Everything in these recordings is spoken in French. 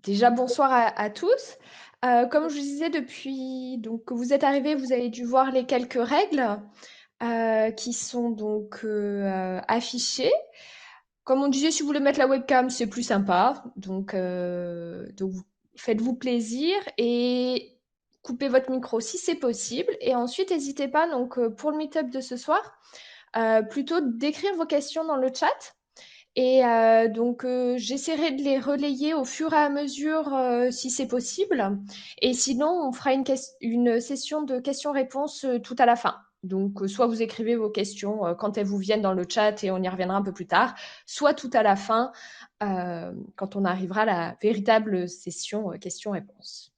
Déjà, bonsoir à tous. Comme je vous disais, depuis donc que vous êtes arrivés, vous avez dû voir les quelques règles qui sont donc affichées. Comme on disait, si vous voulez mettre la webcam, c'est plus sympa. Donc faites-vous plaisir et coupez votre micro si c'est possible. Et ensuite, n'hésitez pas, donc, pour le meet-up de ce soir, plutôt d'écrire vos questions dans le chat. Et j'essaierai de les relayer au fur et à mesure si c'est possible. Et sinon, on fera une session de questions-réponses tout à la fin. Donc, soit vous écrivez vos questions quand elles vous viennent dans le chat et on y reviendra un peu plus tard, soit tout à la fin quand on arrivera à la véritable session questions-réponses.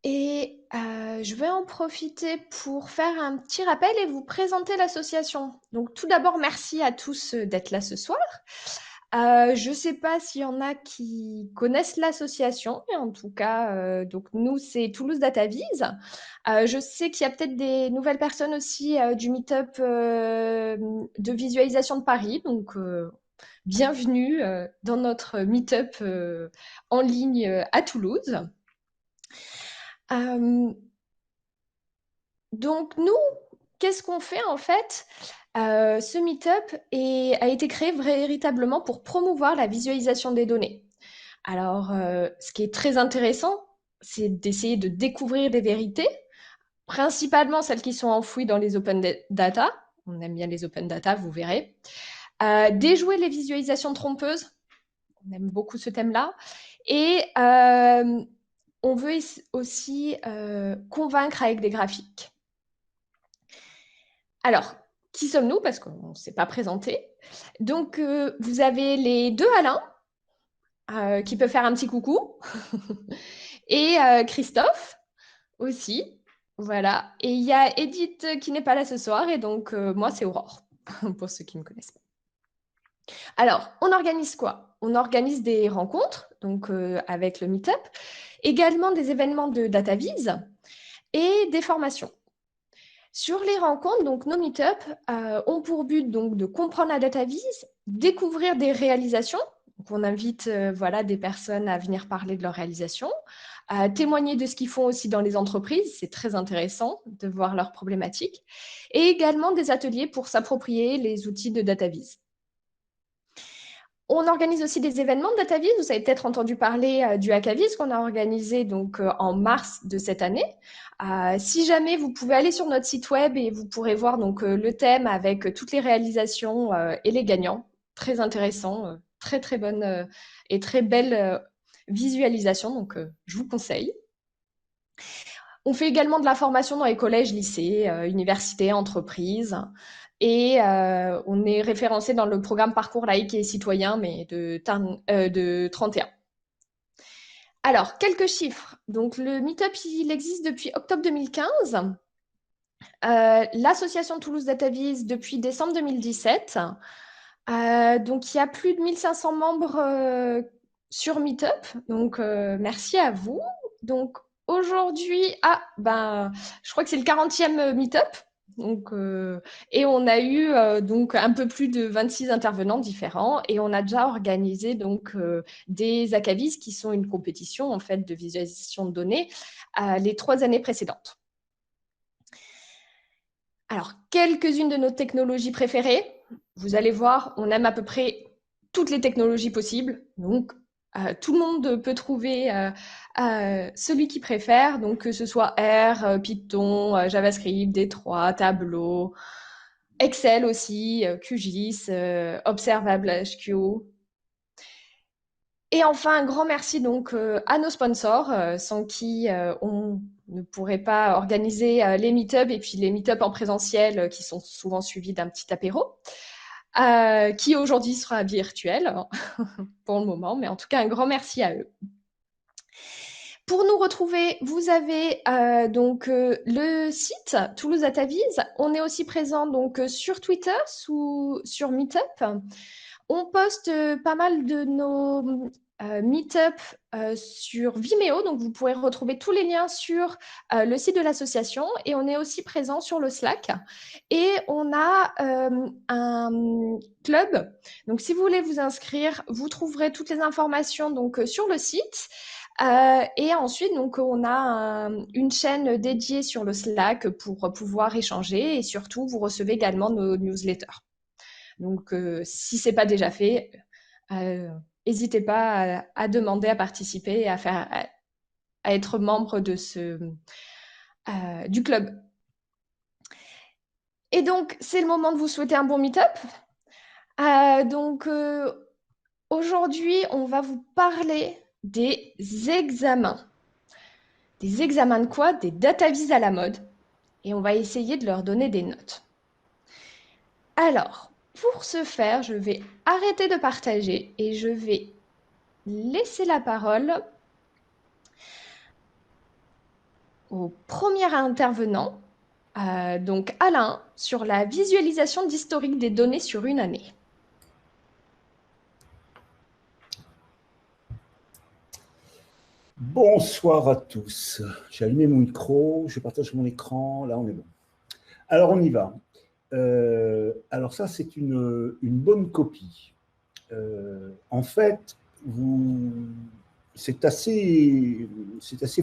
Et je vais en profiter pour faire un petit rappel et vous présenter l'association. Donc tout d'abord, merci à tous d'être là ce soir. Je ne sais pas s'il y en a qui connaissent l'association, mais en tout cas, donc nous, c'est Toulouse Dataviz. Je sais qu'il y a peut-être des nouvelles personnes aussi du Meetup de visualisation de Paris. Donc, bienvenue dans notre Meetup en ligne à Toulouse. Euh, donc nous, qu'est-ce qu'on fait en fait? Ce meet-up a été créé véritablement pour promouvoir la visualisation des données. Alors, ce qui est très intéressant, c'est d'essayer de découvrir des vérités, principalement celles qui sont enfouies dans les open data. On aime bien les open data, vous verrez. Déjouer les visualisations trompeuses. On aime beaucoup ce thème-là. Et on veut aussi convaincre avec des graphiques. Alors, qui sommes-nous? Parce qu'on ne s'est pas présenté. Donc, vous avez les deux Alain, qui peuvent faire un petit coucou, et Christophe aussi. Voilà. Et il y a Edith qui n'est pas là ce soir, et donc moi, c'est Aurore, pour ceux qui ne me connaissent pas. Alors, on organise quoi? On organise des rencontres, donc avec le Meetup, également des événements de DataVis et des formations. Sur les rencontres, donc nos meet-up ont pour but donc de comprendre la DataVis, découvrir des réalisations. Donc, on invite voilà, des personnes à venir parler de leurs réalisations, à témoigner de ce qu'ils font aussi dans les entreprises. C'est très intéressant de voir leurs problématiques. Et également des ateliers pour s'approprier les outils de DataVis. On organise aussi des événements de DataVis. Vous avez peut-être entendu parler du Hackaviz qu'on a organisé donc en mars de cette année. Si jamais vous pouvez aller sur notre site web et vous pourrez voir donc le thème avec toutes les réalisations et les gagnants. Très intéressant, très très bonne et très belle visualisation. Donc je vous conseille. On fait également de la formation dans les collèges, lycées, universités, entreprises. Et on est référencé dans le programme Parcours laïque et citoyen, mais de 31. Alors, quelques chiffres. Donc, le Meetup, il existe depuis octobre 2015. L'association Toulouse Dataviz depuis décembre 2017. Donc, il y a plus de 1500 membres sur Meetup. Donc, merci à vous. Donc, aujourd'hui, je crois que c'est le 40e Meetup. Donc, et on a eu donc un peu plus de 26 intervenants différents et on a déjà organisé donc des Akavis qui sont une compétition en fait de visualisation de données les 3 années précédentes. Alors, quelques-unes de nos technologies préférées. Vous allez voir, on aime à peu près toutes les technologies possibles. Donc, tout le monde peut trouver celui qu'il préfère, donc que ce soit R, Python, JavaScript, D3, Tableau, Excel aussi, QGIS, Observable HQ. Et enfin, un grand merci donc à nos sponsors, sans qui on ne pourrait pas organiser les meet-up et puis les meet-up en présentiel qui sont souvent suivis d'un petit apéro, qui aujourd'hui sera virtuel pour le moment, mais en tout cas un grand merci à eux. Pour nous retrouver, vous avez donc le site Toulouse Dataviz. On est aussi présent donc sur Twitter, sur Meetup. On poste pas mal de nos meet-up sur Vimeo, donc vous pourrez retrouver tous les liens sur le site de l'association, et on est aussi présent sur le Slack, et on a un club. Donc si vous voulez vous inscrire, vous trouverez toutes les informations donc sur le site. Et ensuite, donc, on a une chaîne dédiée sur le Slack pour pouvoir échanger, et surtout, vous recevez également nos newsletters. Donc, si ce n'est pas déjà fait, n'hésitez pas à demander à participer et à être membre de du club. Et donc, c'est le moment de vous souhaiter un bon meet-up. Donc, aujourd'hui, on va vous parler des examens. Des examens de quoi? Des datavises à la mode. Et on va essayer de leur donner des notes. Alors, pour ce faire, je vais arrêter de partager et je vais laisser la parole au premier intervenant, donc Alain, sur la visualisation d'historique des données sur une année. Bonsoir à tous. J'ai allumé mon micro, je partage mon écran, là on est bon. Alors on y va. Alors ça c'est une bonne copie. En fait, c'est assez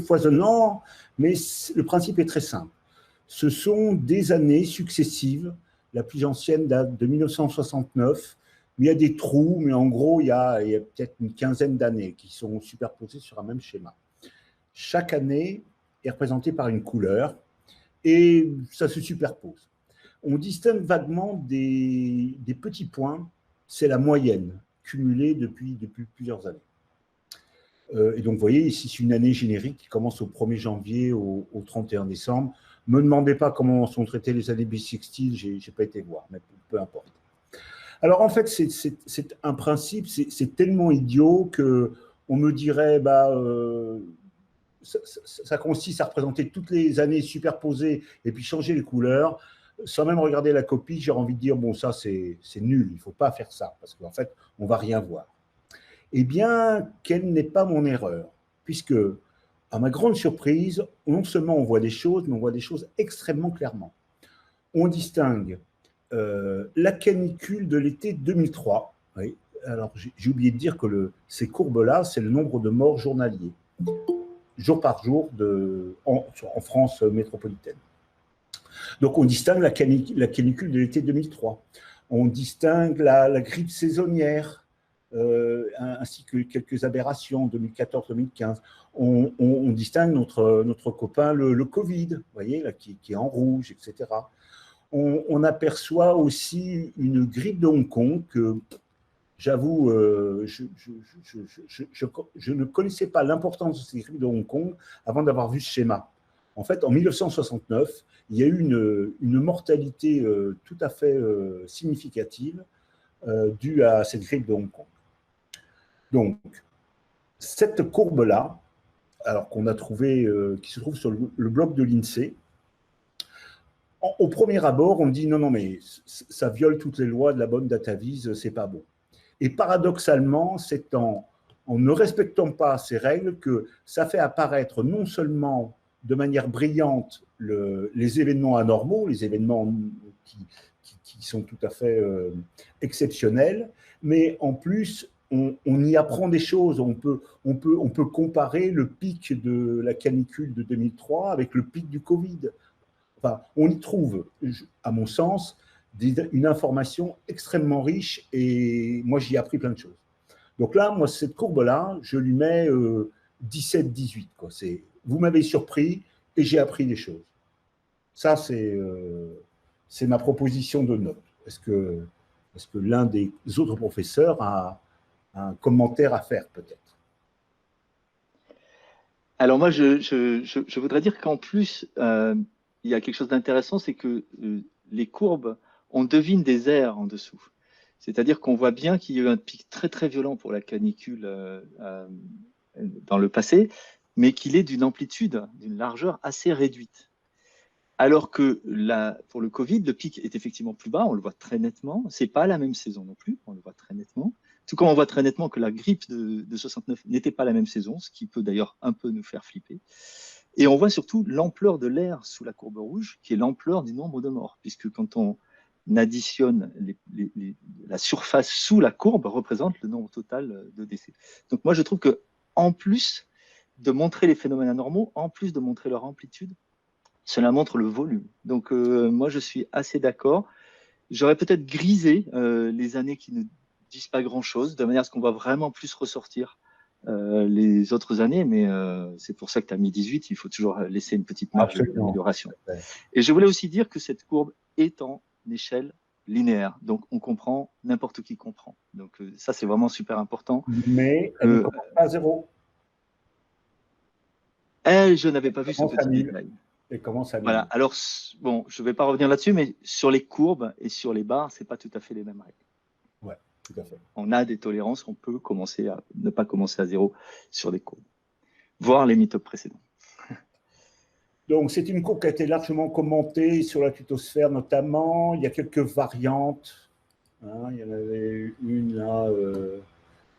foisonnant, mais le principe est très simple. Ce sont des années successives. La plus ancienne date de 1969. Mais il y a des trous, mais en gros, il y a peut-être une quinzaine d'années qui sont superposées sur un même schéma. Chaque année est représentée par une couleur et ça se superpose. On distingue vaguement des petits points, c'est la moyenne cumulée depuis plusieurs années. Et donc, vous voyez, ici, c'est une année générique qui commence au 1er janvier au 31 décembre. Ne me demandez pas comment sont traitées les années bissextiles, je n'ai pas été voir, mais peu importe. Alors, en fait, c'est un principe, c'est tellement idiot qu'on me dirait, ça consiste à représenter toutes les années superposées et puis changer les couleurs. Sans même regarder la copie, j'ai envie de dire, bon, ça, c'est nul, il ne faut pas faire ça, parce qu'en fait, on ne va rien voir. Eh bien, quelle n'est pas mon erreur, puisque, à ma grande surprise, non seulement on voit des choses, mais on voit des choses extrêmement clairement. On distingue la canicule de l'été 2003. Oui. Alors, j'ai oublié de dire que ces courbes-là, c'est le nombre de morts journaliers, jour par jour, en France métropolitaine. Donc, on distingue la canicule de l'été 2003. On distingue la grippe saisonnière, ainsi que quelques aberrations, 2014-2015. On distingue notre copain, le Covid, vous voyez, là, qui est en rouge, etc. On aperçoit aussi une grippe de Hong Kong que, j'avoue, je ne connaissais pas l'importance de ces grippes de Hong Kong avant d'avoir vu ce schéma. En fait, en 1969, il y a eu une mortalité tout à fait significative due à cette grippe de Hong Kong. Donc, cette courbe-là, alors qu'on a trouvé, qui se trouve sur le blog de l'INSEE, au premier abord, on dit non, mais ça viole toutes les lois de la bonne datavise, c'est pas bon. Et paradoxalement, c'est en ne respectant pas ces règles que ça fait apparaître non seulement de manière brillante les événements anormaux, les événements qui sont tout à fait exceptionnels, mais en plus, on y apprend des choses. On peut comparer le pic de la canicule de 2003 avec le pic du Covid. Enfin, on y trouve, à mon sens, une information extrêmement riche et moi, j'y ai appris plein de choses. Donc là, moi, cette courbe-là, je lui mets 17-18. Vous m'avez surpris et j'ai appris des choses. Ça, c'est ma proposition de note. Est-ce que l'un des autres professeurs a un commentaire à faire, peut-être? Alors moi, je voudrais dire qu'en plus, il y a quelque chose d'intéressant, c'est que les courbes, on devine des aires en dessous. C'est-à-dire qu'on voit bien qu'il y a eu un pic très très violent pour la canicule dans le passé, mais qu'il est d'une amplitude, d'une largeur assez réduite. Alors que pour le Covid, le pic est effectivement plus bas, on le voit très nettement. Ce n'est pas la même saison non plus, on le voit très nettement. Tout comme on voit très nettement que la grippe de 69 n'était pas la même saison, ce qui peut d'ailleurs un peu nous faire flipper. Et on voit surtout l'ampleur de l'air sous la courbe rouge, qui est l'ampleur du nombre de morts, puisque quand on additionne la surface sous la courbe représente le nombre total de décès. Donc moi, je trouve que en plus de montrer les phénomènes anormaux, en plus de montrer leur amplitude, cela montre le volume. Donc moi, je suis assez d'accord. J'aurais peut-être grisé les années qui ne disent pas grand-chose, de manière à ce qu'on voit vraiment plus ressortir les autres années, mais c'est pour ça que tu as mis 18, il faut toujours laisser une petite marge d'amélioration. Et je voulais aussi dire que cette courbe est en échelle linéaire, donc on comprend, n'importe qui comprend. Donc ça, c'est vraiment super important. Mais elle ne commence pas à 0. Je n'avais pas vu ce petit détail. Et commence à 1000. Voilà, alors bon, je ne vais pas revenir là-dessus, mais sur les courbes et sur les barres, ce n'est pas tout à fait les mêmes règles. Ouais, tout à fait. On a des tolérances, on peut commencer à ne pas commencer à 0 sur des courbes, voir les meet-ups précédents. Donc, c'est une courbe qui a été largement commentée sur la tutosphère notamment. Il y a quelques variantes. Hein, il y en avait une là, je ne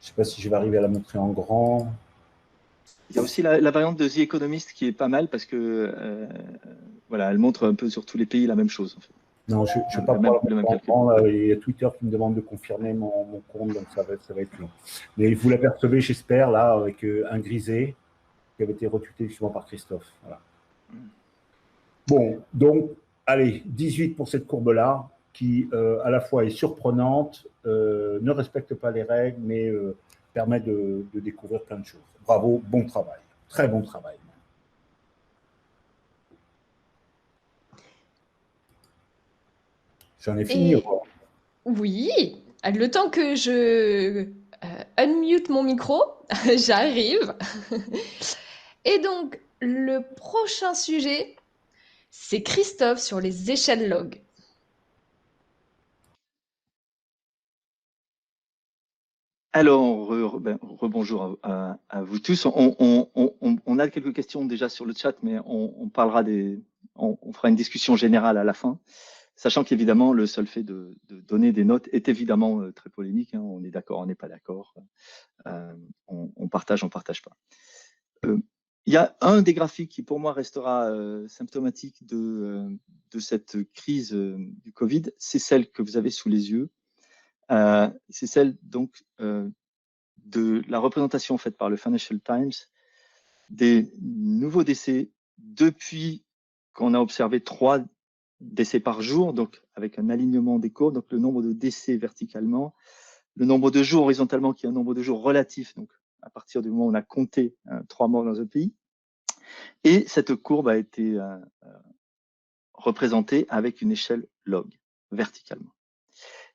sais pas si je vais arriver à la montrer en grand. Il y a aussi la variante de The Economist qui est pas mal parce que voilà, elle montre un peu sur tous les pays la même chose. En fait. Non, je ne vais pas pouvoir le même calcul. Il y a Twitter qui me demande de confirmer mon compte, donc ça va être long. Mais vous l'apercevez, j'espère, là, avec un grisé qui avait été retweeté justement par Christophe. Voilà. Bon, donc, allez, 18 pour cette courbe-là, qui à la fois est surprenante, ne respecte pas les règles, mais permet de découvrir plein de choses. Bravo, bon travail. Très bon travail. J'en ai fini. Oui, le temps que je unmute mon micro, j'arrive. Et donc, le prochain sujet, c'est Christophe sur les échelles log. Alors, rebonjour à vous tous. On a quelques questions déjà sur le chat, mais on parlera on fera une discussion générale à la fin. Sachant qu'évidemment, le seul fait de donner des notes est évidemment très polémique. Hein. On est d'accord, on n'est pas d'accord. On partage pas. Il y a un des graphiques qui, pour moi, restera symptomatique de cette crise du Covid. C'est celle que vous avez sous les yeux. C'est celle donc de la représentation faite par le Financial Times des nouveaux décès depuis qu'on a observé 3 décès par jour, donc avec un alignement des courbes, donc le nombre de décès verticalement, le nombre de jours horizontalement, qui est un nombre de jours relatif, donc à partir du moment où on a compté 3 morts dans un pays. Et cette courbe a été représentée avec une échelle log, verticalement.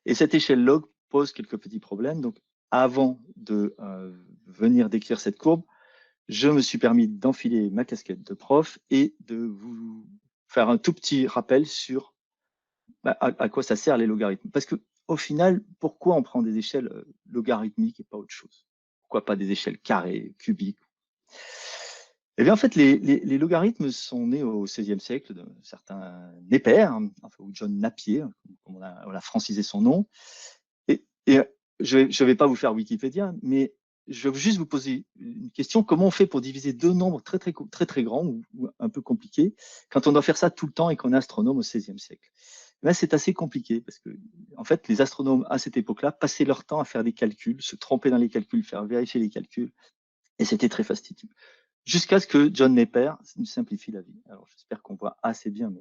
Et cette échelle log pose quelques petits problèmes. Donc, avant de venir décrire cette courbe, je me suis permis d'enfiler ma casquette de prof et de vous faire un tout petit rappel sur à quoi ça sert les logarithmes. Parce que au final, pourquoi on prend des échelles logarithmiques et pas autre chose? Pourquoi pas des échelles carrées, cubiques? Eh bien, en fait, les logarithmes sont nés au XVIe siècle d'un certain Napier, enfin, ou John Napier, comme on a francisé son nom. Et je ne vais pas vous faire Wikipédia, mais je veux juste vous poser une question. Comment on fait pour diviser deux nombres très grands ou un peu compliqués quand on doit faire ça tout le temps et qu'on est astronome au XVIe siècle? Là, c'est assez compliqué parce que, en fait, les astronomes à cette époque-là passaient leur temps à faire des calculs, se tromper dans les calculs, faire vérifier les calculs, et c'était très fastidieux. Jusqu'à ce que John Napier nous simplifie la vie. Alors, j'espère qu'on voit assez bien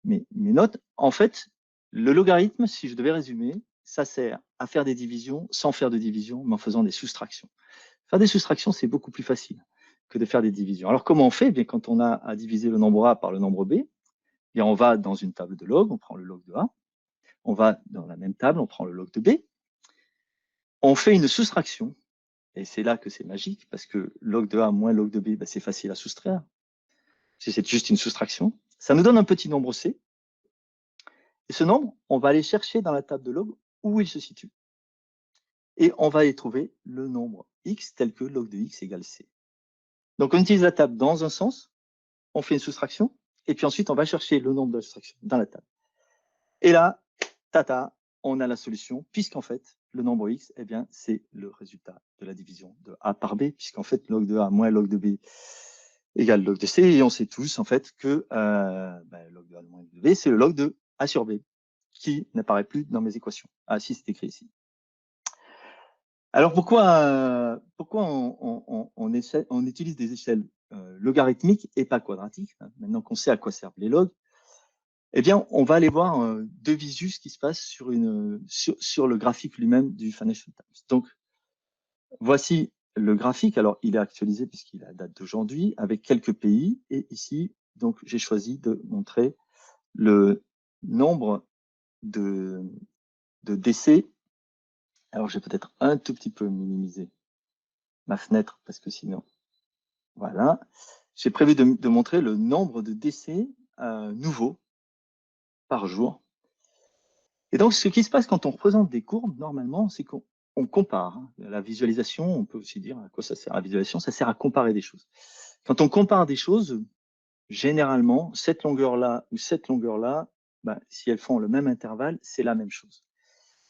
mes notes. En fait, le logarithme, si je devais résumer, ça sert à faire des divisions sans faire de division, mais en faisant des soustractions. Faire des soustractions, c'est beaucoup plus facile que de faire des divisions. Alors, comment on fait? Eh bien, quand on a à diviser le nombre A par le nombre B, eh bien, on va dans une table de log, on prend le log de A. On va dans la même table, on prend le log de B. On fait une soustraction. Et c'est là que c'est magique, parce que log de A moins log de B, ben, c'est facile à soustraire. C'est juste une soustraction. Ça nous donne un petit nombre C. Et ce nombre, on va aller chercher dans la table de log où il se situe. Et on va aller trouver le nombre x tel que log de x égale C. Donc on utilise la table dans un sens, on fait une soustraction, et puis ensuite on va chercher le nombre de la soustraction dans la table. Et là, tata, on a la solution, puisqu'en fait, le nombre x, eh bien, c'est le résultat de la division de a par b, puisqu'en fait, log de a moins log de b égale log de c, et on sait tous en fait que log de a moins log de b, c'est le log de a sur b, qui n'apparaît plus dans mes équations. Ah si, c'est écrit ici. Alors pourquoi on utilise des échelles logarithmiques et pas quadratiques, hein, maintenant qu'on sait à quoi servent les logs? Eh bien, on va aller voir de visu ce qui se passe sur le graphique lui-même du Financial Times. Donc, voici le graphique. Alors, il est actualisé puisqu'il date d'aujourd'hui avec quelques pays. Et ici, donc, j'ai choisi de montrer le nombre de décès. Alors, j'ai peut-être un tout petit peu minimisé ma fenêtre parce que sinon, voilà. J'ai prévu de montrer le nombre de décès nouveaux par jour. Et donc, ce qui se passe quand on représente des courbes, normalement, c'est qu'on compare. La visualisation, on peut aussi dire à quoi ça sert. La visualisation, ça sert à comparer des choses. Quand on compare des choses, généralement, cette longueur-là ou cette longueur-là, si elles font le même intervalle, c'est la même chose.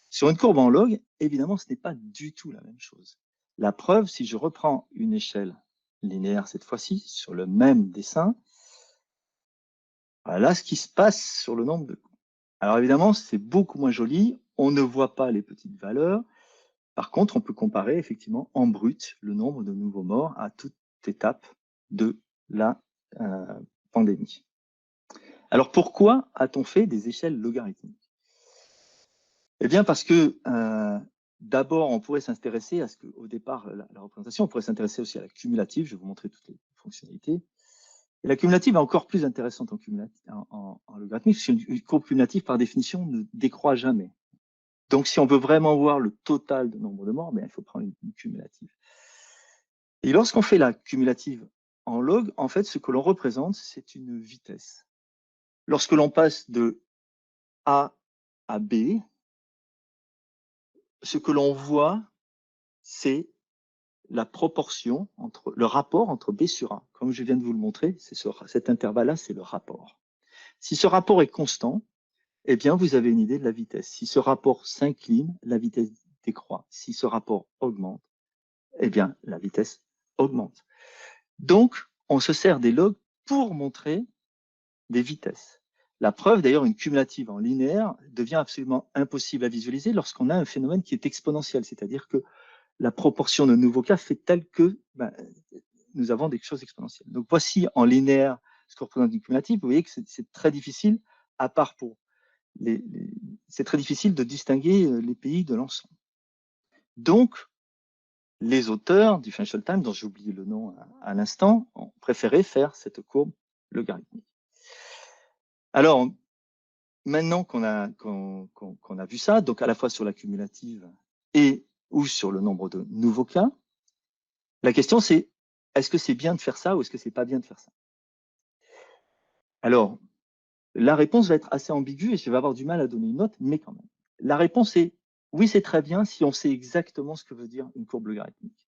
Sur une courbe en log, évidemment, ce n'est pas du tout la même chose. La preuve, si je reprends une échelle linéaire cette fois-ci, sur le même dessin, voilà ce qui se passe sur le nombre de courbes. Alors évidemment, c'est beaucoup moins joli. On ne voit pas les petites valeurs. Par contre, on peut comparer effectivement en brut le nombre de nouveaux morts à toute étape de la pandémie. Alors pourquoi a-t-on fait des échelles logarithmiques? Eh bien parce que d'abord, on pourrait s'intéresser à ce qu'au départ, la représentation, on pourrait s'intéresser aussi à la cumulative. Je vais vous montrer toutes les fonctionnalités. Et la cumulative est encore plus intéressante en logarithmique, parce qu'une courbe cumulative, par définition, ne décroît jamais. Donc, si on veut vraiment voir le total de nombre de morts, il faut prendre une cumulative. Et lorsqu'on fait la cumulative en log, en fait, ce que l'on représente, c'est une vitesse. Lorsque l'on passe de A à B, ce que l'on voit, c'est la proportion entre le rapport entre B sur A. Comme je viens de vous le montrer, cet intervalle-là, c'est le rapport. Si ce rapport est constant, eh bien, vous avez une idée de la vitesse. Si ce rapport s'incline, la vitesse décroît. Si ce rapport augmente, eh bien, la vitesse augmente. Donc, on se sert des logs pour montrer des vitesses. La preuve, d'ailleurs, une cumulative en linéaire devient absolument impossible à visualiser lorsqu'on a un phénomène qui est exponentiel, c'est-à-dire que la proportion de nouveaux cas fait telle que nous avons des choses exponentielles. Donc, voici en linéaire ce que représente une cumulative. Vous voyez que c'est très difficile, à part pour c'est très difficile de distinguer les pays de l'ensemble. Donc, les auteurs du Financial Times, dont j'ai oublié le nom à l'instant, ont préféré faire cette courbe logarithmique. Alors, maintenant qu'on a vu ça, donc à la fois sur la cumulative ou sur le nombre de nouveaux cas, la question c'est, est-ce que c'est bien de faire ça ou est-ce que c'est pas bien de faire ça? Alors, la réponse va être assez ambiguë et je vais avoir du mal à donner une note, mais quand même. La réponse est, oui, c'est très bien si on sait exactement ce que veut dire une courbe logarithmique.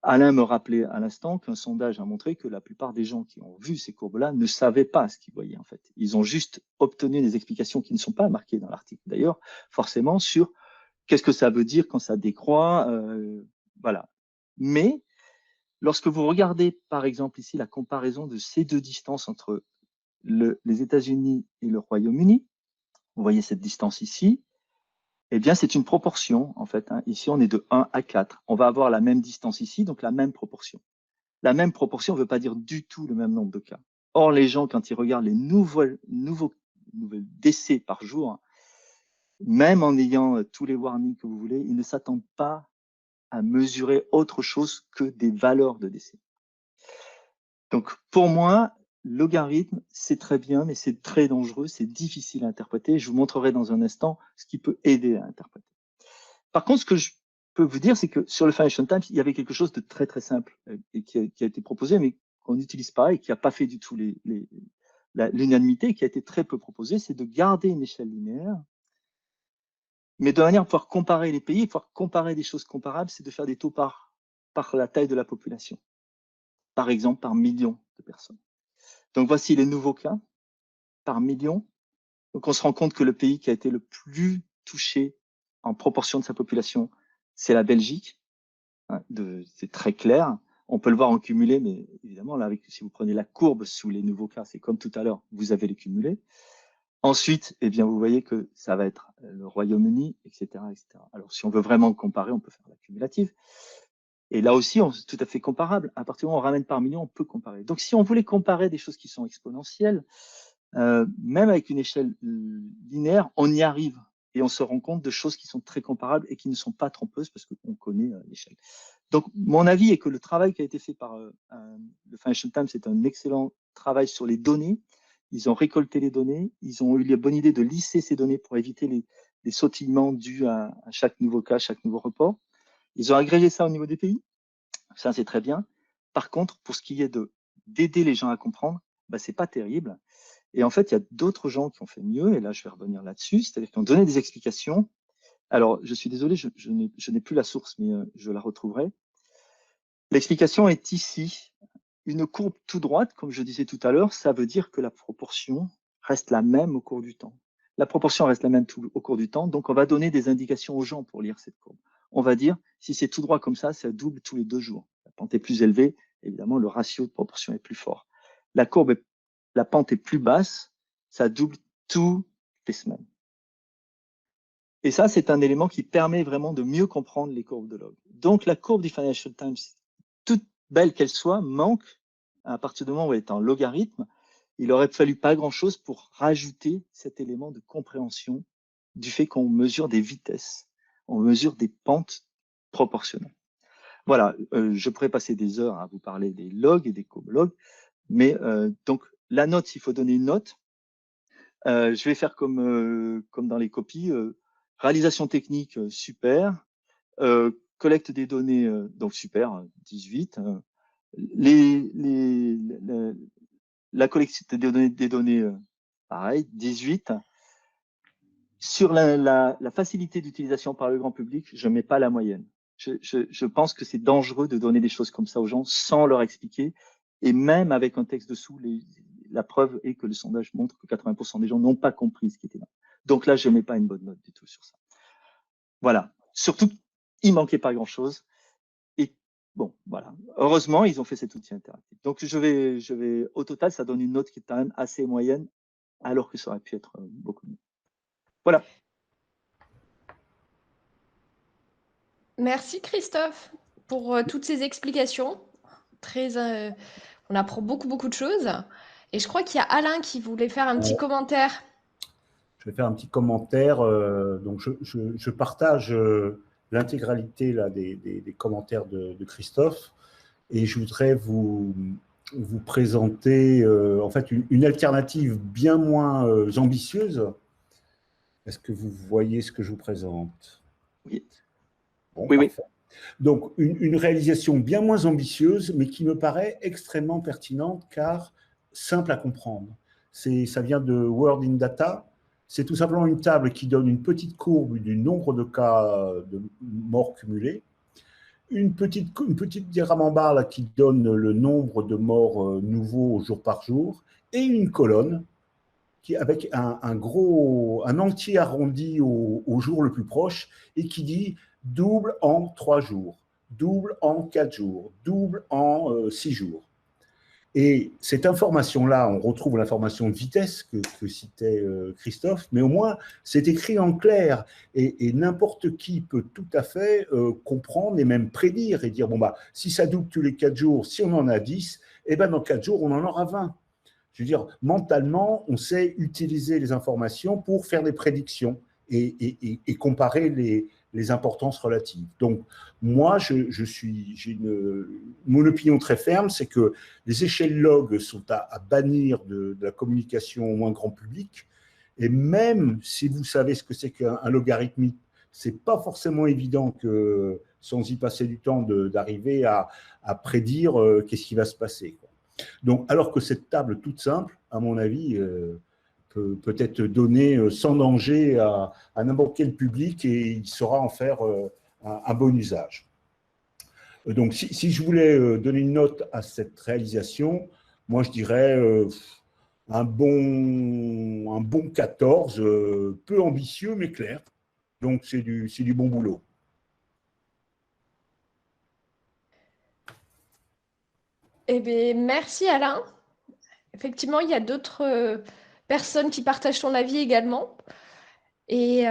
Alain me rappelait à l'instant qu'un sondage a montré que la plupart des gens qui ont vu ces courbes-là ne savaient pas ce qu'ils voyaient en fait. Ils ont juste obtenu des explications qui ne sont pas marquées dans l'article d'ailleurs, forcément, sur qu'est-ce que ça veut dire quand ça décroît, voilà. Mais lorsque vous regardez par exemple ici la comparaison de ces deux distances entre les États-Unis et le Royaume-Uni, vous voyez cette distance ici, eh bien, c'est une proportion, en fait. Ici, on est de 1 à 4. On va avoir la même distance ici, donc la même proportion. La même proportion ne veut pas dire du tout le même nombre de cas. Or, les gens, quand ils regardent les nouveaux décès par jour, même en ayant tous les warnings que vous voulez, ils ne s'attendent pas à mesurer autre chose que des valeurs de décès. Donc, pour moi, logarithme, c'est très bien, mais c'est très dangereux, c'est difficile à interpréter. Je vous montrerai dans un instant ce qui peut aider à interpréter. Par contre, ce que je peux vous dire, c'est que sur le Financial Times, il y avait quelque chose de très, très simple et qui a été proposé, mais qu'on n'utilise pas et qui n'a pas fait du tout l'unanimité, qui a été très peu proposé, c'est de garder une échelle linéaire, mais de manière à pouvoir comparer les pays, pouvoir comparer des choses comparables, c'est de faire des taux par la taille de la population. Par exemple, par million de personnes. Donc, voici les nouveaux cas par million. Donc, on se rend compte que le pays qui a été le plus touché en proportion de sa population, c'est la Belgique. Hein, c'est très clair. On peut le voir en cumulé, mais évidemment, là, si vous prenez la courbe sous les nouveaux cas, c'est comme tout à l'heure, vous avez les cumulés. Ensuite, eh bien, vous voyez que ça va être le Royaume-Uni, etc., etc. Alors, si on veut vraiment comparer, on peut faire la cumulative. Et là aussi, c'est tout à fait comparable. À partir du moment où on ramène par million, on peut comparer. Donc, si on voulait comparer des choses qui sont exponentielles, même avec une échelle linéaire, on y arrive. Et on se rend compte de choses qui sont très comparables et qui ne sont pas trompeuses parce qu'on connaît l'échelle. Donc, mon avis est que le travail qui a été fait par le Financial Times, c'est un excellent travail sur les données. Ils ont récolté les données, ils ont eu la bonne idée de lisser ces données pour éviter les sautillements dus à chaque nouveau cas, chaque nouveau report. Ils ont agrégé ça au niveau des pays. Ça, c'est très bien. Par contre, pour ce qui est d'aider les gens à comprendre, bah, c'est pas terrible. Et en fait, il y a d'autres gens qui ont fait mieux, et là, je vais revenir là-dessus, c'est-à-dire qui ont donné des explications. Alors, je suis désolé, je n'ai plus la source, mais je la retrouverai. L'explication est ici. Une courbe tout droite, comme je disais tout à l'heure, ça veut dire que la proportion reste la même au cours du temps. La proportion reste la même au cours du temps, donc on va donner des indications aux gens pour lire cette courbe. On va dire, si c'est tout droit comme ça double tous les 2 jours. La pente est plus élevée, évidemment, le ratio de proportion est plus fort. La pente est plus basse, ça double toutes les semaines. Et ça, c'est un élément qui permet vraiment de mieux comprendre les courbes de log. Donc, la courbe du Financial Times, toute belle qu'elle soit, manque à partir du moment où elle est en logarithme. Il aurait fallu pas grand-chose pour rajouter cet élément de compréhension du fait qu'on mesure des vitesses, on mesure des pentes proportionnelles. Voilà, je pourrais passer des heures à vous parler des logs et des courbes log, mais donc la note, s'il faut donner une note, je vais faire comme dans les copies, réalisation technique, super, collecte des données, donc super, 18, la collecte des données, pareil, 18. Sur la facilité d'utilisation par le grand public, je ne mets pas la moyenne. Je pense que c'est dangereux de donner des choses comme ça aux gens sans leur expliquer. Et même avec un texte dessous, la preuve est que le sondage montre que 80% des gens n'ont pas compris ce qui était là. Donc là, je ne mets pas une bonne note du tout sur ça. Voilà. Surtout, il manquait pas grand-chose. Et bon, voilà. Heureusement, ils ont fait cet outil interactif. Donc, au total, ça donne une note qui est quand même assez moyenne, alors que ça aurait pu être beaucoup mieux. Voilà. Merci Christophe pour toutes ces explications. On apprend beaucoup de choses. Et je crois qu'il y a Alain qui voulait faire un petit commentaire. Je vais faire un petit commentaire. Donc, je partage l'intégralité des commentaires de Christophe et je voudrais vous présenter en fait une alternative bien moins ambitieuse. Est-ce que vous voyez ce que je vous présente? Oui. Bon, oui, parfait. Donc, une réalisation bien moins ambitieuse, mais qui me paraît extrêmement pertinente, car simple à comprendre. Ça vient de Word in Data. C'est tout simplement une table qui donne une petite courbe du nombre de cas de morts cumulés, une petite diagramme en barre là, qui donne le nombre de morts nouveaux jour par jour, et une colonne avec un entier arrondi au jour le plus proche et qui dit double en 3 jours, double en 4 jours, double en 6 jours. Et cette information-là, on retrouve l'information de vitesse que citait Christophe, mais au moins, c'est écrit en clair. Et n'importe qui peut tout à fait comprendre et même prédire et dire, bon, bah, si ça double tous les 4 jours, si on en a 10, eh ben, dans 4 jours, on en aura 20. Je veux dire, mentalement, on sait utiliser les informations pour faire des prédictions et comparer les importances relatives. Donc, moi, mon opinion très ferme, c'est que les échelles log sont à bannir de la communication au moins grand public. Et même si vous savez ce que c'est qu'un logarithmique, c'est pas forcément évident que, sans y passer du temps, d'arriver à prédire qu'est-ce qui va se passer, quoi. Donc, alors que cette table toute simple, à mon avis, peut être donnée sans danger à n'importe quel public et il saura en faire un bon usage. Donc, si je voulais donner une note à cette réalisation, moi je dirais un bon 14, peu ambitieux mais clair. Donc, c'est du bon boulot. Eh bien, merci Alain. Effectivement, il y a d'autres personnes qui partagent ton avis également. Et,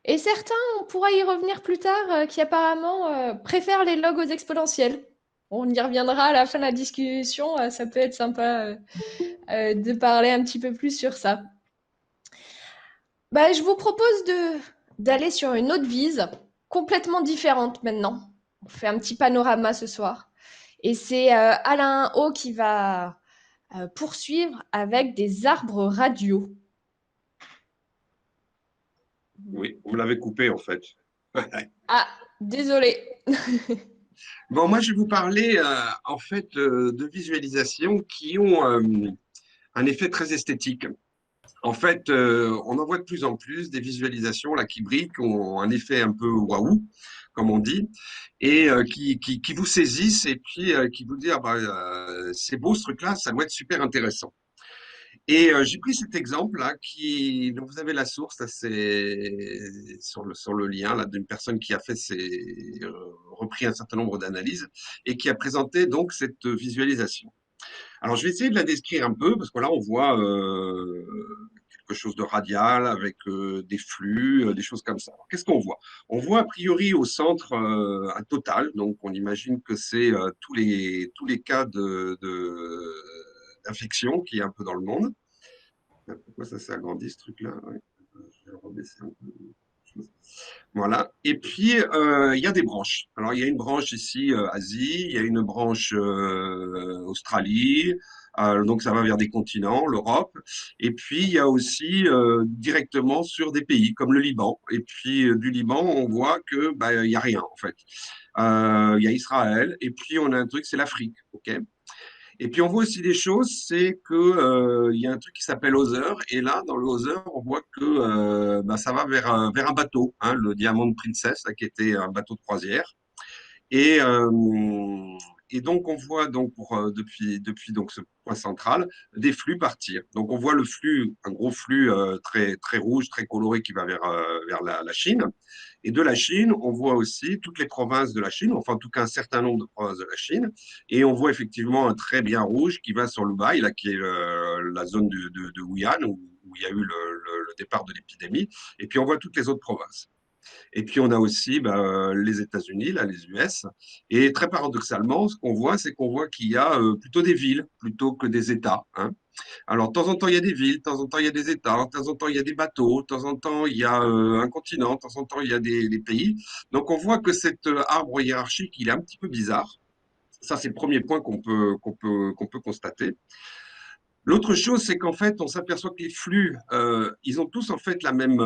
et certains, on pourra y revenir plus tard, qui apparemment préfèrent les logs aux exponentiels. On y reviendra à la fin de la discussion. Ça peut être sympa de parler un petit peu plus sur ça. Bah, je vous propose d'aller sur une autre vise, complètement différente maintenant. On fait un petit panorama ce soir. Et c'est Alain O qui va poursuivre avec des arbres radiaux. Oui, vous me l'avez coupé en fait. Ah, désolé. Bon, moi, je vais vous parler en fait de visualisations qui ont un effet très esthétique. En fait, on en voit de plus en plus des visualisations là qui brillent, qui ont un effet un peu waouh, comme on dit, et qui vous saisissent et puis qui vous disent ah, bah, c'est beau ce truc-là, ça doit être super intéressant. Et j'ai pris cet exemple là dont vous avez la source, là, c'est sur le lien là d'une personne qui a fait repris un certain nombre d'analyses et qui a présenté donc cette visualisation. Alors je vais essayer de la décrire un peu parce que là on voit quelque chose de radial avec des flux, des choses comme ça. Qu'est-ce qu'on voit? On voit a priori au centre un total, donc on imagine que c'est tous les cas d'infection qu'il y a un peu dans le monde. Pourquoi ça s'est agrandi ce truc-là? Ouais. Je vais le rebaisser un peu. Voilà. Et puis, il y a des branches. Alors, il y a une branche ici, Asie, il y a une branche Australie, donc ça va vers des continents, l'Europe. Et puis, il y a aussi directement sur des pays comme le Liban. Et puis, du Liban, on voit que bah, il y a rien, en fait. Il y a Israël, et puis on a un truc, c'est l'Afrique. OK? Et puis on voit aussi des choses, c'est que il y a un truc qui s'appelle Other, et là dans le Other, on voit que bah, ça va vers un bateau, hein, le Diamond Princess, là, qui était un bateau de croisière. Et, euh, et donc, on voit donc depuis donc ce point central des flux partir. Donc, on voit le flux, un gros flux très, très rouge, très coloré qui va vers la Chine. Et de la Chine, on voit aussi toutes les provinces de la Chine, enfin, en tout cas, un certain nombre de provinces de la Chine. Et on voit effectivement un trait bien rouge qui va sur l'Hubei, là, qui est la zone de Wuhan, où il y a eu le départ de l'épidémie. Et puis, on voit toutes les autres provinces. Et puis, on a aussi les États-Unis, là, les US. Et très paradoxalement, ce qu'on voit, c'est qu'on voit qu'il y a plutôt des villes plutôt que des États, hein. Alors, de temps en temps, il y a des villes, de temps en temps, il y a des États, de temps en temps, il y a des bateaux, de temps en temps, il y a un continent, de temps en temps, il y a des pays. Donc, on voit que cet arbre hiérarchique, il est un petit peu bizarre. Ça, c'est le premier point qu'on peut constater. L'autre chose, c'est qu'en fait, on s'aperçoit que les flux, ils ont tous en fait la même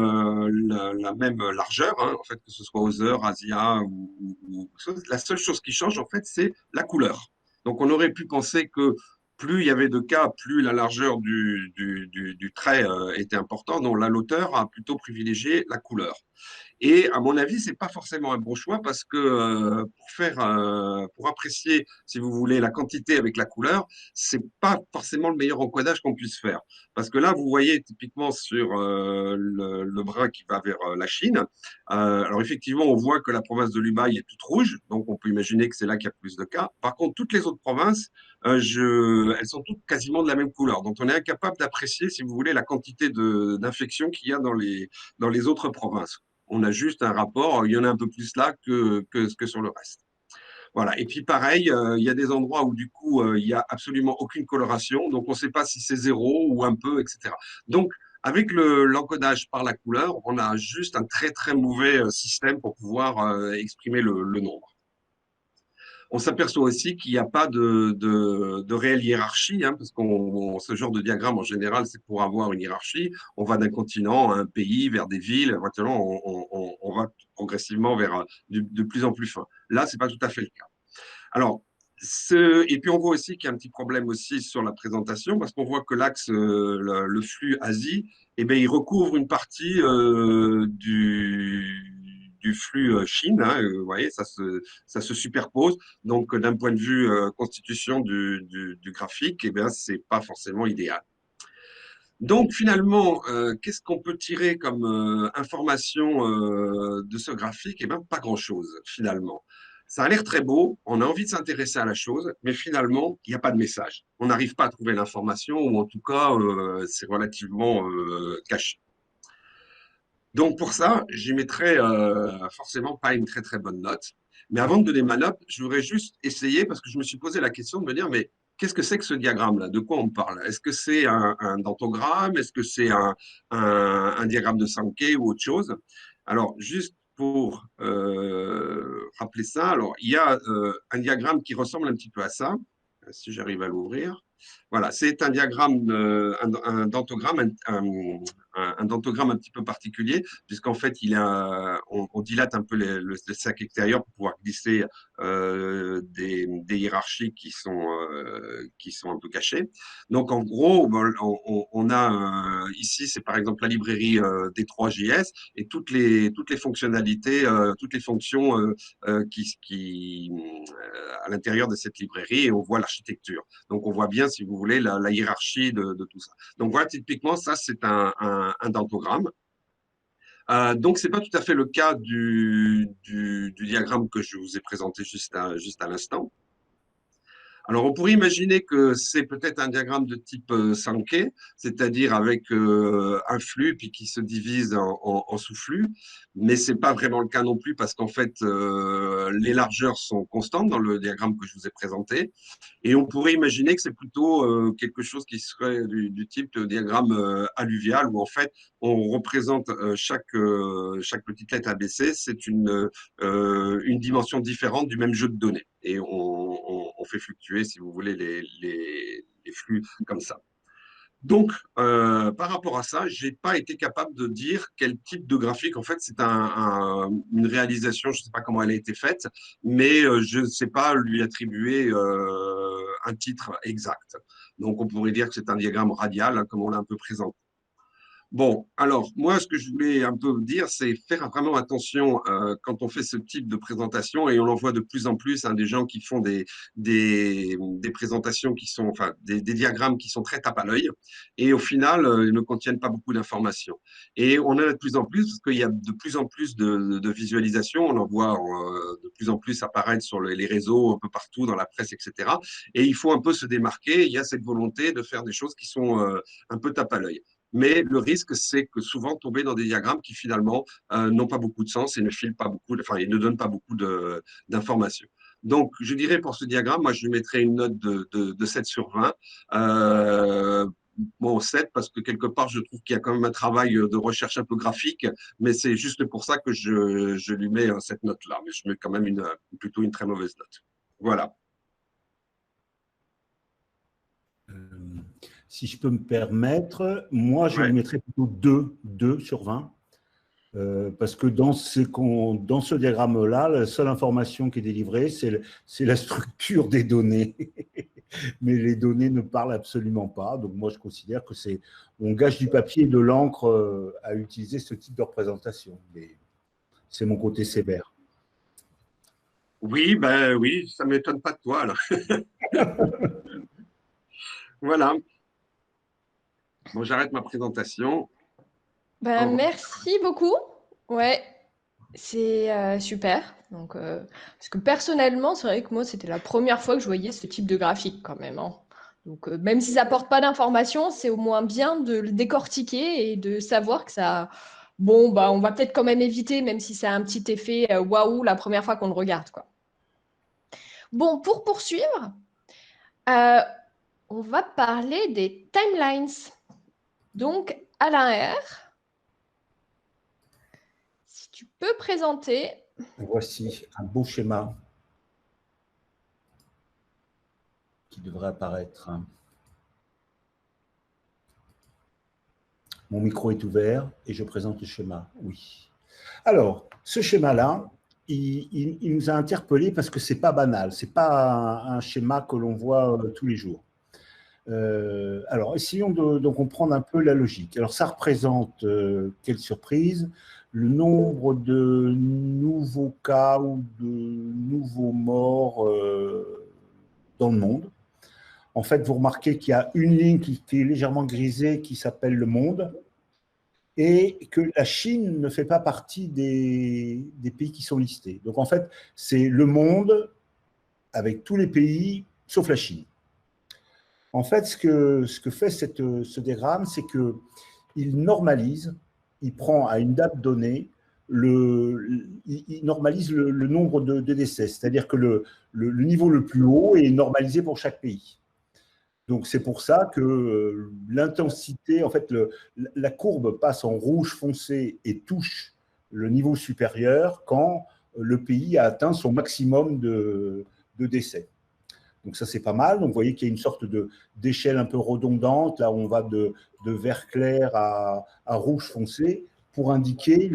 largeur, hein, en fait, que ce soit Other, Asia ou la seule chose qui change, en fait, c'est la couleur. Donc, on aurait pu penser que plus il y avait de cas, plus la largeur du trait était importante. Donc, là, l'auteur a plutôt privilégié la couleur. Et à mon avis, c'est pas forcément un bon choix parce que pour apprécier, si vous voulez, la quantité avec la couleur, c'est pas forcément le meilleur encodage qu'on puisse faire. Parce que là, vous voyez typiquement sur le brin qui va vers la Chine. Alors effectivement, on voit que la province de Hubei est toute rouge, donc on peut imaginer que c'est là qu'il y a plus de cas. Par contre, toutes les autres provinces, elles sont toutes quasiment de la même couleur. Donc on est incapable d'apprécier, si vous voulez, la quantité d'infections qu'il y a dans les autres provinces. On a juste un rapport, il y en a un peu plus là que sur le reste. Voilà. Et puis pareil, il y a des endroits où du coup, il n'y a absolument aucune coloration, donc on ne sait pas si c'est zéro ou un peu, etc. Donc, avec l'encodage par la couleur, on a juste un très très mauvais système pour pouvoir exprimer le nombre. On s'aperçoit aussi qu'il n'y a pas de réelle hiérarchie, hein, parce ce genre de diagramme, en général, c'est pour avoir une hiérarchie. On va d'un continent à un pays, vers des villes, éventuellement, on va progressivement vers de plus en plus fin. Là, ce n'est pas tout à fait le cas. Alors, et puis on voit aussi qu'il y a un petit problème aussi sur la présentation, parce qu'on voit que l'axe, le flux Asie, eh bien, il recouvre une partie du flux Chine, hein, vous voyez, ça se superpose. Donc, d'un point de vue constitution du graphique, eh bien, c'est pas forcément idéal. Donc finalement, qu'est-ce qu'on peut tirer comme information de ce graphique? Eh bien, pas grand-chose finalement. Ça a l'air très beau, on a envie de s'intéresser à la chose, mais finalement, il n'y a pas de message. On n'arrive pas à trouver l'information, ou en tout cas, c'est relativement caché. Donc pour ça, j'y mettrai forcément pas une très très bonne note. Mais avant de donner ma note, je voudrais juste essayer, parce que je me suis posé la question de me dire, mais qu'est-ce que c'est que ce diagramme-là? De quoi on parle? Est-ce que c'est un dentogramme? Est-ce que c'est un diagramme de Sankey ou autre chose? Alors, juste pour rappeler ça, alors il y a un diagramme qui ressemble un petit peu à ça, si j'arrive à l'ouvrir. Voilà, c'est un diagramme, un dentogramme, un dentogramme un petit peu particulier, puisqu'en fait, on dilate un peu le sac extérieur pour pouvoir glisser des hiérarchies qui sont un peu cachées. Donc, en gros, on a ici, c'est par exemple la librairie D3JS et toutes les fonctionnalités, toutes les fonctions à l'intérieur de cette librairie, et on voit l'architecture. Donc, on voit bien, si vous voulez, la hiérarchie de tout ça. Donc, voilà, typiquement, ça, c'est un dentogramme. Donc, ce n'est pas tout à fait le cas du diagramme que je vous ai présenté juste à l'instant. Alors, on pourrait imaginer que c'est peut-être un diagramme de type Sankey, c'est-à-dire avec un flux puis qui se divise en sous-flux, mais c'est pas vraiment le cas non plus parce qu'en fait, les largeurs sont constantes dans le diagramme que je vous ai présenté, et on pourrait imaginer que c'est plutôt quelque chose qui serait du type de diagramme alluvial où en fait, on représente chaque petite lettre ABC, c'est une dimension différente du même jeu de données. Et on fait fluctuer, si vous voulez, les flux comme ça. Donc, par rapport à ça, j'ai pas été capable de dire quel type de graphique. En fait, c'est une réalisation, je ne sais pas comment elle a été faite, mais je ne sais pas lui attribuer un titre exact. Donc, on pourrait dire que c'est un diagramme radial, hein, comme on l'a un peu présenté. Bon, alors moi, ce que je voulais un peu dire, c'est faire vraiment attention quand on fait ce type de présentation, et on en voit de plus en plus, hein, des gens qui font des présentations qui sont, enfin, des diagrammes qui sont très tape à l'œil, et au final, ils ne contiennent pas beaucoup d'informations. Et on en a de plus en plus, parce qu'il y a de plus en plus de visualisations, on en voit de plus en plus apparaître sur les réseaux, un peu partout, dans la presse, etc. Et il faut un peu se démarquer, il y a cette volonté de faire des choses qui sont un peu tape à l'œil. Mais le risque, c'est que souvent tomber dans des diagrammes qui finalement n'ont pas beaucoup de sens et ne filent pas beaucoup, enfin, ils ne donnent pas beaucoup d'informations. Donc, je dirais pour ce diagramme, moi, je lui mettrais une note de 7 sur 20. Bon, 7 parce que quelque part, je trouve qu'il y a quand même un travail de recherche un peu graphique, mais c'est juste pour ça que je lui mets cette note-là. Mais je mets quand même plutôt une très mauvaise note. Voilà. Si je peux me permettre, moi, je Ouais. lui mettrais plutôt 2 sur 20. Parce que dans ce diagramme-là, la seule information qui est délivrée, c'est la structure des données. Mais les données ne parlent absolument pas. Donc moi, je considère que on gâche du papier et de l'encre à utiliser ce type de représentation. Mais c'est mon côté sévère. Oui, ben oui, ça ne m'étonne pas de toi, alors. Voilà. Bon, j'arrête ma présentation. Ben, merci beaucoup. Ouais, c'est super. Donc, parce que personnellement, c'est vrai que moi, c'était la première fois que je voyais ce type de graphique quand même, hein. Donc, même si ça porte pas d'informations, c'est au moins bien de le décortiquer et de savoir que ça. Bon, bah, on va peut-être quand même éviter, même si ça a un petit effet waouh la première fois qu'on le regarde, quoi. Bon, pour poursuivre, euh, on va parler des timelines. Donc, Alain R, si tu peux présenter. Voici un beau schéma qui devrait apparaître. Mon micro est ouvert et je présente le schéma. Oui. Alors, ce schéma-là, il nous a interpellés parce que ce n'est pas banal. Ce n'est pas un schéma que l'on voit tous les jours. Alors, essayons de comprendre un peu la logique. Alors, ça représente, quelle surprise, le nombre de nouveaux cas ou de nouveaux morts dans le monde. en fait, vous remarquez qu'il y a une ligne qui est légèrement grisée qui s'appelle le monde, et que la Chine ne fait pas partie des pays qui sont listés. Donc, en fait, c'est le monde avec tous les pays, sauf la Chine. En fait, ce que fait ce diagramme, c'est qu'il normalise, il prend à une date donnée, il normalise le nombre de décès, c'est-à-dire que le niveau le plus haut est normalisé pour chaque pays. Donc, c'est pour ça que l'intensité, en fait, la courbe passe en rouge foncé et touche le niveau supérieur quand le pays a atteint son maximum de décès. Donc, ça, c'est pas mal. Donc, vous voyez qu'il y a une sorte d'échelle un peu redondante, là où on va de vert clair à rouge foncé, pour indiquer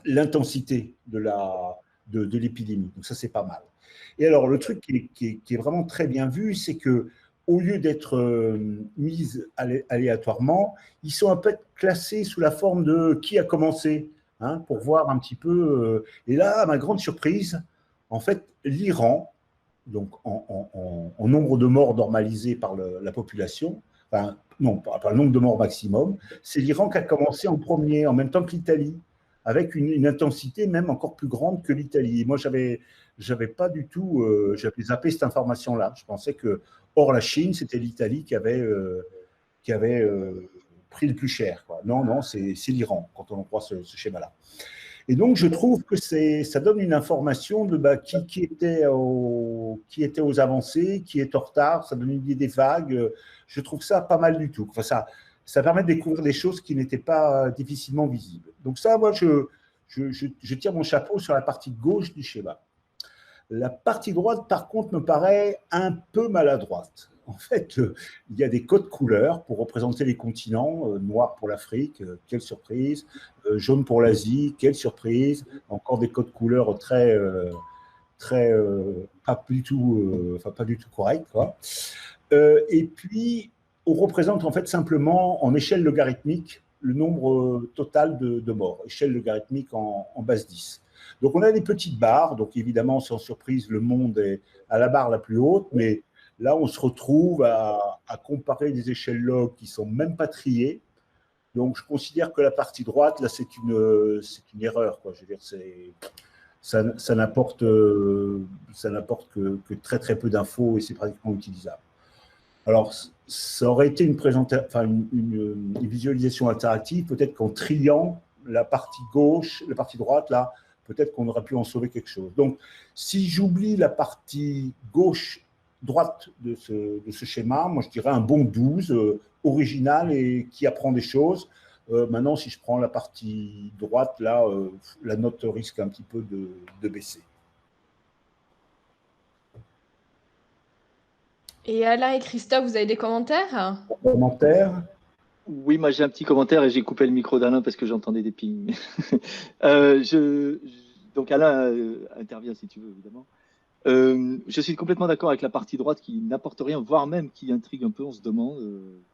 l'intensité de l'épidémie. Donc, ça, c'est pas mal. Et alors, le truc qui est vraiment très bien vu, c'est que au lieu d'être mises aléatoirement, ils sont un peu classés sous la forme de qui a commencé, hein, pour voir un petit peu. Et là, à ma grande surprise, en fait, l'Iran, donc en nombre de morts normalisés par la population, enfin, non, par le nombre de morts maximum, c'est l'Iran qui a commencé en premier, en même temps que l'Italie, avec une intensité même encore plus grande que l'Italie. Moi, j'avais pas du tout, j'avais zappé cette information-là. Je pensais que, hors la Chine, c'était l'Italie qui avait pris le plus cher, quoi. Non, c'est l'Iran, quand on en croit ce schéma-là. Et donc, je trouve que ça donne une information de qui était aux avancées, qui est en retard, ça donne une idée des vagues. Je trouve ça pas mal du tout. Enfin, ça permet de découvrir des choses qui n'étaient pas difficilement visibles. Donc ça, moi, je tire mon chapeau sur la partie gauche du schéma. La partie droite, par contre, me paraît un peu maladroite. En fait, il y a des codes couleurs pour représenter les continents. Noir pour l'Afrique, quelle surprise. Jaune pour l'Asie, quelle surprise. Encore des codes couleurs très pas du tout corrects, quoi. Et puis, on représente en fait simplement en échelle logarithmique le nombre total de morts, échelle logarithmique en base 10. Donc, on a des petites barres. Donc, évidemment, sans surprise, le monde est à la barre la plus haute, mais là, on se retrouve à comparer des échelles log qui ne sont même pas triées. Donc, je considère que la partie droite, là, c'est une erreur, quoi. Je veux dire, ça n'apporte que très, très peu d'infos et c'est pratiquement utilisable. Alors, ça aurait été une visualisation interactive, peut-être qu'en triant la partie gauche, la partie droite, là, peut-être qu'on aurait pu en sauver quelque chose. Donc, si j'oublie la partie droite de ce schéma, moi, je dirais un bon 12, original et qui apprend des choses. Maintenant, si je prends la partie droite, là, la note risque un petit peu de baisser. Et Alain et Christophe, vous avez des commentaires? Commentaires? Oui, moi j'ai un petit commentaire et j'ai coupé le micro d'Alain parce que j'entendais des pings. Donc Alain intervient si tu veux, évidemment. Je suis complètement d'accord avec la partie droite qui n'apporte rien, voire même qui intrigue un peu, on se demande.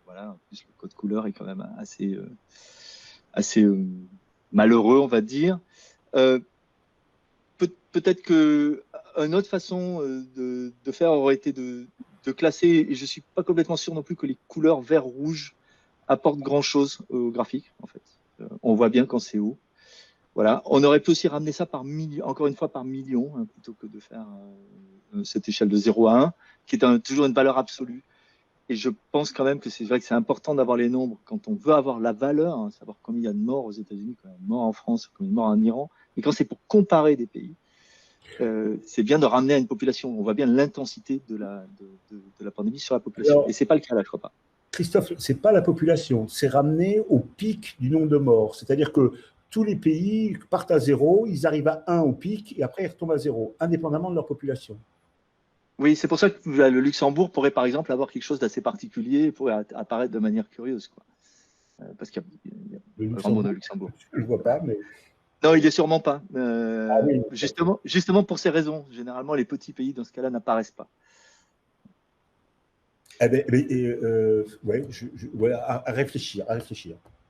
Voilà, en plus le code couleur est quand même assez malheureux, on va dire. Peut-être qu'une autre façon de faire aurait été de classer, et je ne suis pas complètement sûr non plus que les couleurs vert-rouge apportent grand-chose au graphique, en fait. On voit bien quand c'est haut. Voilà. On aurait pu aussi ramener ça par million, encore une fois par million, hein, plutôt que de faire cette échelle de 0 à 1, qui est toujours une valeur absolue. Et je pense quand même que c'est vrai que c'est important d'avoir les nombres quand on veut avoir la valeur, hein, savoir combien il y a de morts aux États-Unis, combien il y a de morts en France, combien il y a de morts en Iran. Et quand c'est pour comparer des pays, c'est bien de ramener à une population. On voit bien l'intensité de la pandémie sur la population. Alors, et ce n'est pas le cas là, je crois pas. Christophe, ce n'est pas la population, c'est ramené au pic du nombre de morts. C'est-à-dire que tous les pays partent à 0, ils arrivent à 1 au pic et après ils retombent à 0, indépendamment de leur population. Oui, c'est pour ça que le Luxembourg pourrait par exemple avoir quelque chose d'assez particulier, pourrait apparaître de manière curieuse, quoi. Parce qu'il y a un grand mot de Luxembourg. Je ne le vois pas, mais… Non, il n'est sûrement pas. Oui. Justement pour ces raisons. Généralement, les petits pays, dans ce cas-là, n'apparaissent pas. À réfléchir.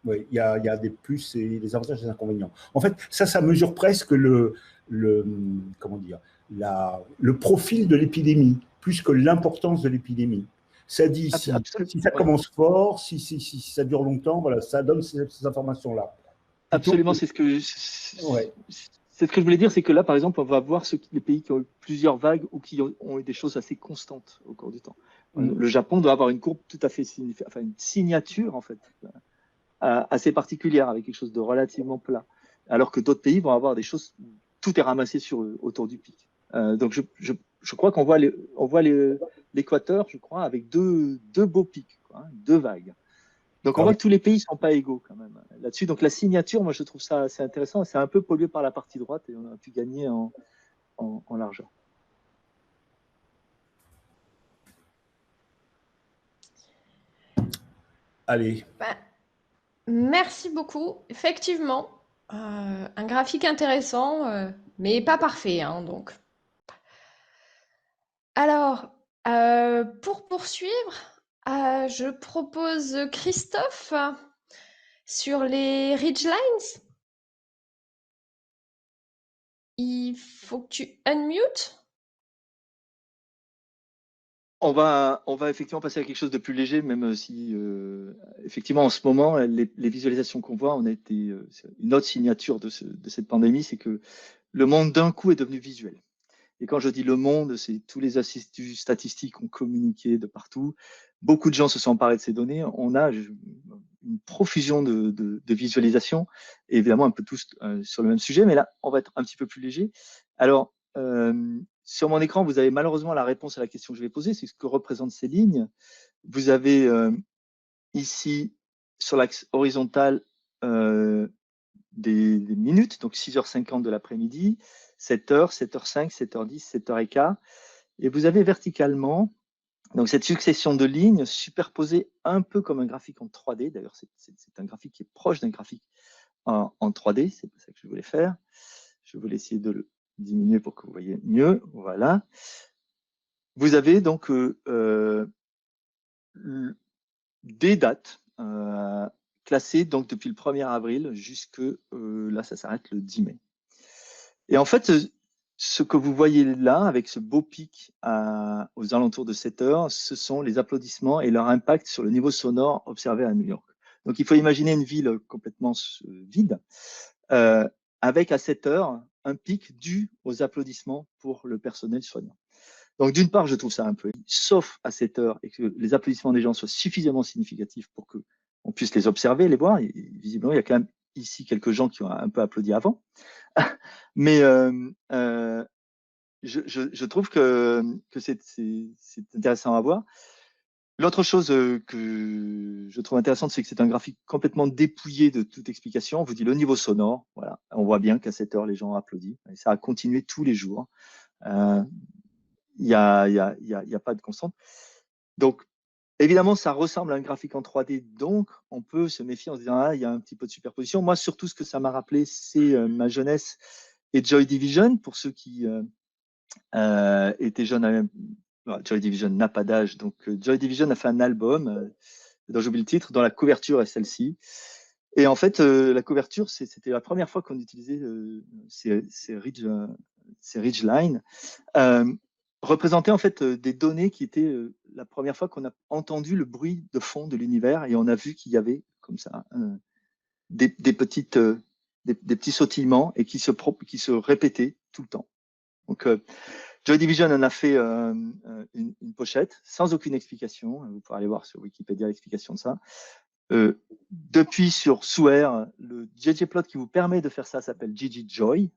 Ouais, il y a des plus et des avantages et des inconvénients. En fait, ça mesure presque le profil de l'épidémie, plus que l'importance de l'épidémie. Ça dit si ça Ouais. commence fort, si ça dure longtemps, voilà, ça donne ces informations-là. Absolument, c'est ce que je voulais dire, c'est que là, par exemple, on va voir les pays qui ont eu plusieurs vagues ou qui ont eu des choses assez constantes au cours du temps. Le Japon doit avoir une courbe tout à fait enfin une signature en fait assez particulière avec quelque chose de relativement plat, alors que d'autres pays vont avoir des choses où tout est ramassé autour du pic. Donc je crois qu'on voit l'équateur, je crois, avec deux beaux pics, quoi, deux vagues. Donc on voit que tous les pays ne sont pas égaux quand même là-dessus. Donc la signature, moi je trouve ça assez intéressant. C'est un peu pollué par la partie droite et on a pu gagner en largeur. Allez. Merci beaucoup. Effectivement, un graphique intéressant, mais pas parfait, hein, donc. Alors, pour poursuivre, je propose Christophe sur les ridgelines. Il faut que tu unmutes. On va effectivement passer à quelque chose de plus léger, même si effectivement en ce moment, les visualisations qu'on voit, on a été une autre signature de cette pandémie, c'est que le monde d'un coup est devenu visuel. Et quand je dis le monde, c'est tous les instituts statistiques ont communiqué de partout. Beaucoup de gens se sont emparés de ces données. On a une profusion de visualisations, et évidemment un peu tous sur le même sujet, mais là, on va être un petit peu plus léger. Alors, sur mon écran, vous avez malheureusement la réponse à la question que je vais poser, c'est ce que représentent ces lignes. Vous avez ici, sur l'axe horizontal, des minutes, donc 6h50 de l'après-midi, 7h, 7h05, 7h10, 7h15. Et vous avez verticalement donc cette succession de lignes superposées un peu comme un graphique en 3D. D'ailleurs, c'est un graphique qui est proche d'un graphique en 3D. C'est ça que je voulais faire. Je voulais essayer de le diminuer pour que vous voyez mieux. Voilà. Vous avez donc des dates classées donc depuis le 1er avril jusque là, ça s'arrête le 10 mai. Et en fait, ce que vous voyez là, avec ce beau pic aux alentours de 7 heures, ce sont les applaudissements et leur impact sur le niveau sonore observé à New York. Donc, il faut imaginer une ville complètement vide, avec à 7 heures un pic dû aux applaudissements pour le personnel soignant. Donc, d'une part, je trouve ça un peu, sauf à 7 heures, et que les applaudissements des gens soient suffisamment significatifs pour qu'on puisse les observer, les voir. Et visiblement, il y a quand même ici quelques gens qui ont un peu applaudi avant. Mais je trouve que c'est intéressant à voir. L'autre chose que je trouve intéressante, c'est que c'est un graphique complètement dépouillé de toute explication. On vous dit le niveau sonore. Voilà. On voit bien qu'à 7 heures, les gens ont applaudi. Et ça a continué tous les jours. Il n'y a pas de constante. Donc, évidemment, ça ressemble à un graphique en 3D. Donc, on peut se méfier en se disant, ah, il y a un petit peu de superposition. Moi, surtout, ce que ça m'a rappelé, c'est ma jeunesse et Joy Division. Pour ceux qui étaient jeunes, Joy Division n'a pas d'âge. Donc, Joy Division a fait un album dont j'oublie le titre, dont la couverture est celle-ci. Et en fait, la couverture, c'était la première fois qu'on utilisait ces ridgelines. Représentaient en fait des données qui étaient la première fois qu'on a entendu le bruit de fond de l'univers et on a vu qu'il y avait comme ça des petits sautillements et qui se répétaient tout le temps. Donc, Joy Division en a fait une pochette sans aucune explication. Vous pourrez aller voir sur Wikipédia l'explication de ça. Depuis sur Swear, le ggplot qui vous permet de faire ça s'appelle ggjoy,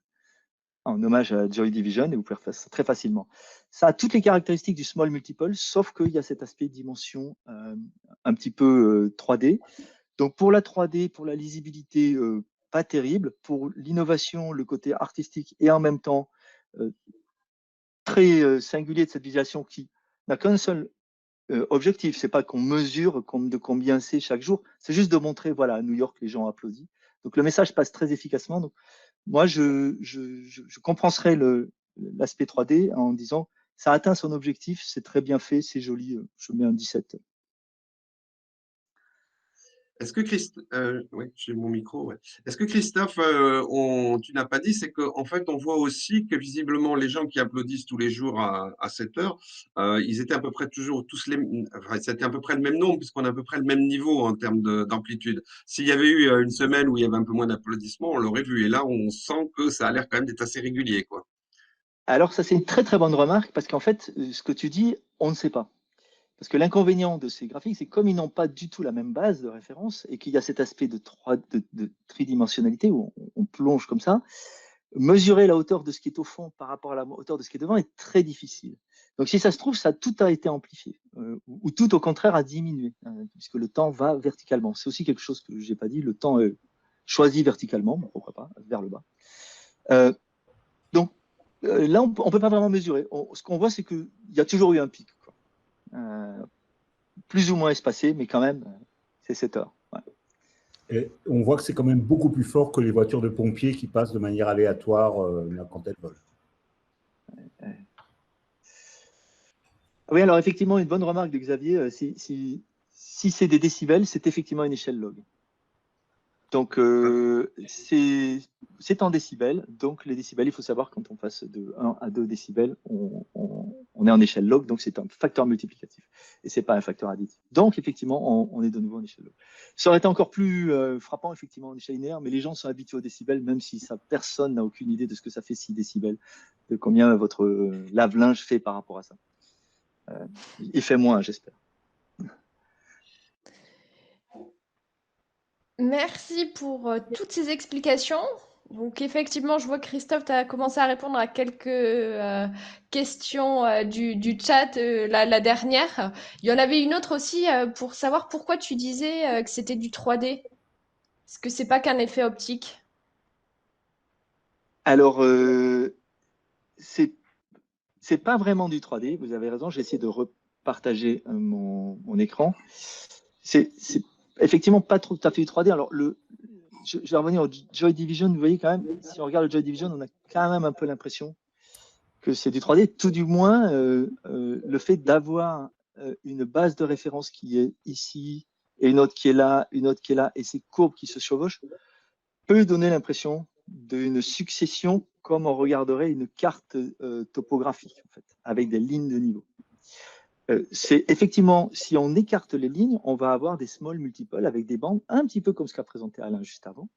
en hommage à Joy Division, et vous pouvez faire ça très facilement. Ça a toutes les caractéristiques du small multiple, sauf qu'il y a cet aspect dimension un petit peu 3D. Donc pour la 3D, pour la lisibilité, pas terrible. Pour l'innovation, le côté artistique et en même temps très singulier de cette visualisation qui n'a qu'un seul objectif, c'est pas qu'on mesure de combien c'est chaque jour, c'est juste de montrer, voilà, à New York, les gens applaudissent. Donc le message passe très efficacement. Donc moi, je compenserais l'aspect 3D en disant, ça atteint son objectif, c'est très bien fait, c'est joli, je mets un 17. Est-ce que Christophe, ouais, j'ai mon micro, ouais. Est-ce que Christophe, tu n'as pas dit, c'est qu'en fait, on voit aussi que visiblement les gens qui applaudissent tous les jours à 7 heures, ils étaient à peu près toujours tous enfin, c'était à peu près le même nombre, puisqu'on a à peu près le même niveau en termes d'amplitude. S'il y avait eu une semaine où il y avait un peu moins d'applaudissements, on l'aurait vu. Et là, on sent que ça a l'air quand même d'être assez régulier, quoi. Alors, ça, c'est une très très bonne remarque parce qu'en fait, ce que tu dis, on ne sait pas. Parce que l'inconvénient de ces graphiques, c'est comme ils n'ont pas du tout la même base de référence et qu'il y a cet aspect de tridimensionnalité où on plonge comme ça, mesurer la hauteur de ce qui est au fond par rapport à la hauteur de ce qui est devant est très difficile. Donc, si ça se trouve, tout a été amplifié ou tout au contraire a diminué, puisque le temps va verticalement. C'est aussi quelque chose que je n'ai pas dit, le temps est choisi verticalement, pourquoi pas, vers le bas. Donc, là, on ne peut pas vraiment mesurer. Ce qu'on voit, c'est qu'il y a toujours eu un pic, quoi. Plus ou moins espacé, mais quand même, c'est 7 heures. Ouais. Et on voit que c'est quand même beaucoup plus fort que les voitures de pompiers qui passent de manière aléatoire quand elles volent. Oui, alors effectivement, une bonne remarque de Xavier. Si c'est des décibels, c'est effectivement une échelle log. Donc, c'est en décibels. Donc, les décibels, il faut savoir quand on passe de 1 à 2 décibels, on est en échelle log, donc c'est un facteur multiplicatif. Et ce n'est pas un facteur additif. Donc, effectivement, on est de nouveau en échelle log. Ça aurait été encore plus frappant, effectivement, en échelle linéaire, mais les gens sont habitués aux décibels, même si personne n'a aucune idée de ce que ça fait 6 décibels, de combien votre lave-linge fait par rapport à ça. Il fait moins, j'espère. Merci pour toutes ces explications. Donc effectivement, je vois que Christophe, tu as commencé à répondre à quelques questions du chat, la dernière. Il y en avait une autre aussi pour savoir pourquoi tu disais que c'était du 3D. Est-ce que c'est pas qu'un effet optique? Alors, c'est pas vraiment du 3D, vous avez raison, j'ai essayé de repartager mon écran. C'est effectivement pas tout à fait du 3D. Alors, je vais revenir au Joy Division, vous voyez quand même, si on regarde le Joy Division, on a quand même un peu l'impression que c'est du 3D, tout du moins le fait d'avoir une base de référence qui est ici, et une autre qui est là, une autre qui est là, et ces courbes qui se chevauchent, peut donner l'impression d'une succession comme on regarderait une carte topographique, en fait, avec des lignes de niveau. C'est effectivement, si on écarte les lignes, on va avoir des small multiples avec des bandes un petit peu comme ce qu'a présenté Alain juste avant,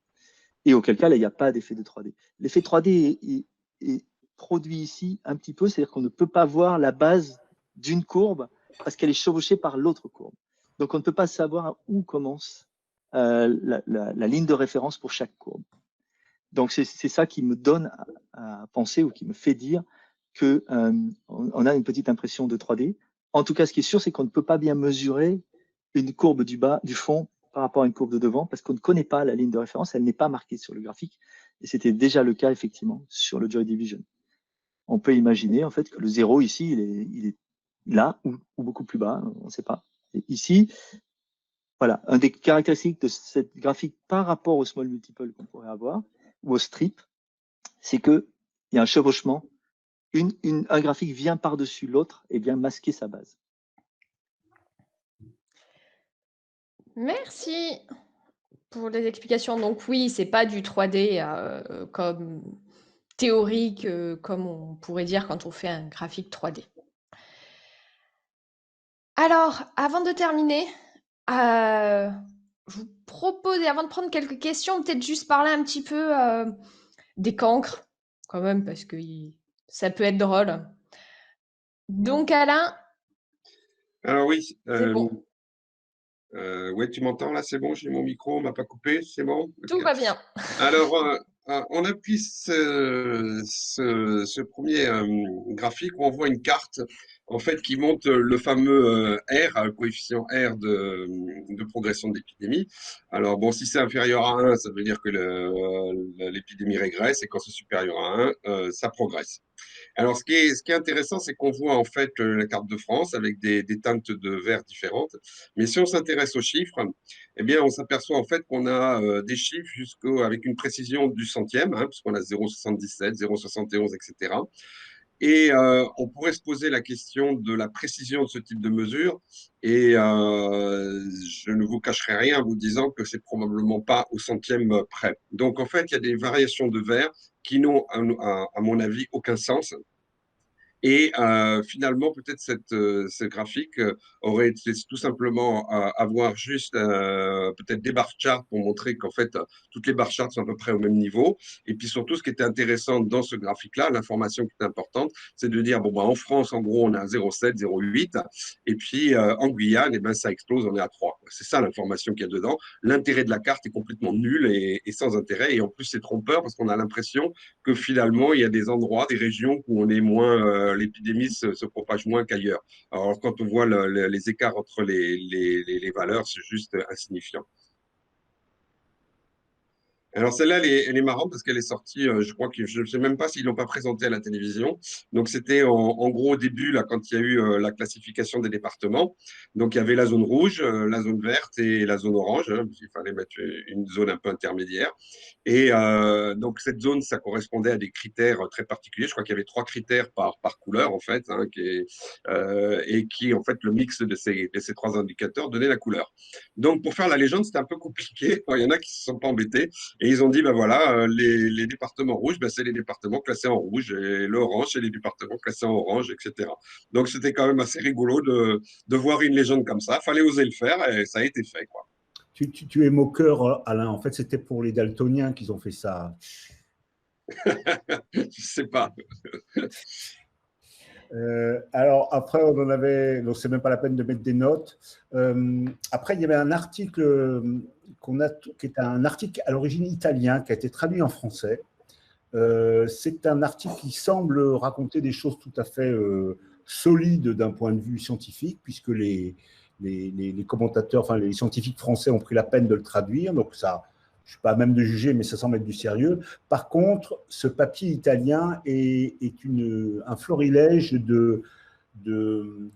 et auquel cas, là, il n'y a pas d'effet de 3D. L'effet 3D est produit ici un petit peu, c'est-à-dire qu'on ne peut pas voir la base d'une courbe parce qu'elle est chevauchée par l'autre courbe. Donc, on ne peut pas savoir où commence la ligne de référence pour chaque courbe. Donc, c'est ça qui me donne à penser ou qui me fait dire qu'on a une petite impression de 3D. En tout cas, ce qui est sûr, c'est qu'on ne peut pas bien mesurer une courbe du fond par rapport à une courbe de devant parce qu'on ne connaît pas la ligne de référence, elle n'est pas marquée sur le graphique. Et c'était déjà le cas, effectivement, sur le Joy Division. On peut imaginer, en fait, que le 0 ici, il est là ou beaucoup plus bas, on ne sait pas. Et ici, voilà, un des caractéristiques de cette graphique par rapport au small multiple qu'on pourrait avoir, ou au strip, c'est qu'il y a un chevauchement. Un graphique vient par-dessus l'autre et vient masquer sa base. Merci pour les explications. Donc oui, c'est pas du 3D comme théorique, comme on pourrait dire quand on fait un graphique 3D. Alors, avant de terminer, je vous propose, et avant de prendre quelques questions, peut-être juste parler un petit peu des cancres, quand même, parce que ça peut être drôle. Donc, Alain, Alors oui, c'est bon, ouais, tu m'entends là, c'est bon, j'ai mon micro, on m'a pas coupé, c'est bon? tout Ok. va bien. Alors, on appuie ce premier graphique où on voit une carte en fait qui montre le fameux R, le coefficient R de progression de l'épidémie. Alors bon, si c'est inférieur à 1, ça veut dire que l'épidémie régresse et quand c'est supérieur à 1, ça progresse. Alors, ce qui est intéressant, c'est qu'on voit en fait la carte de France avec des teintes de vert différentes. Mais si on s'intéresse aux chiffres, eh bien, on s'aperçoit en fait qu'on a des chiffres avec une précision du centième, hein, puisqu'on a 0,77, 0,71, etc. Et on pourrait se poser la question de la précision de ce type de mesure. Et je ne vous cacherai rien en vous disant que c'est probablement pas au centième près. Donc en fait, il y a des variations de verre qui n'ont, à mon avis, aucun sens. Et finalement, peut-être ce graphique aurait été tout simplement avoir juste peut-être des bar charts pour montrer qu'en fait, toutes les bar charts sont à peu près au même niveau. Et puis surtout, ce qui était intéressant dans ce graphique-là, l'information qui est importante, c'est de dire, bon, bah, en France, en gros, on a 0,7, 0,8. Et puis en Guyane, eh ben, ça explose, on est à 3. C'est ça l'information qu'il y a dedans. L'intérêt de la carte est complètement nul et sans intérêt. Et en plus, c'est trompeur parce qu'on a l'impression que finalement, il y a des endroits, des régions où on est moins, l'épidémie se propage moins qu'ailleurs. Alors, quand on voit les écarts entre les valeurs, c'est juste insignifiant. Alors celle-là, elle est marrante parce qu'elle est sortie, je crois que je ne sais même pas s'ils l'ont pas présentée à la télévision. Donc c'était en gros au début, là, quand il y a eu la classification des départements. Donc il y avait la zone rouge, la zone verte et la zone orange, hein, parce qu'il fallait mettre une zone un peu intermédiaire. Et donc cette zone, ça correspondait à des critères très particuliers. Je crois qu'il y avait 3 critères par couleur, en fait, hein, et qui, en fait, le mix de ces 3 indicateurs donnait la couleur. Donc pour faire la légende, c'était un peu compliqué. Il y en a qui ne se sont pas embêtés. Et ils ont dit, ben voilà, les départements rouges, ben c'est les départements classés en rouge, et l'orange, c'est les départements classés en orange, etc. Donc c'était quand même assez rigolo de voir une légende comme ça. Fallait oser le faire et ça a été fait, quoi. Tu es moqueur, Alain. En fait, c'était pour les daltoniens qu'ils ont fait ça. Je sais pas. Alors, après, on en avait, donc c'est même pas la peine de mettre des notes. Après, il y avait un article qui est un article à l'origine italien, qui a été traduit en français. C'est un article qui semble raconter des choses tout à fait solides d'un point de vue scientifique, puisque les commentateurs, enfin les scientifiques français ont pris la peine de le traduire, donc ça, je ne suis pas à même de juger, mais ça semble être du sérieux. Par contre, ce papier italien est un florilège de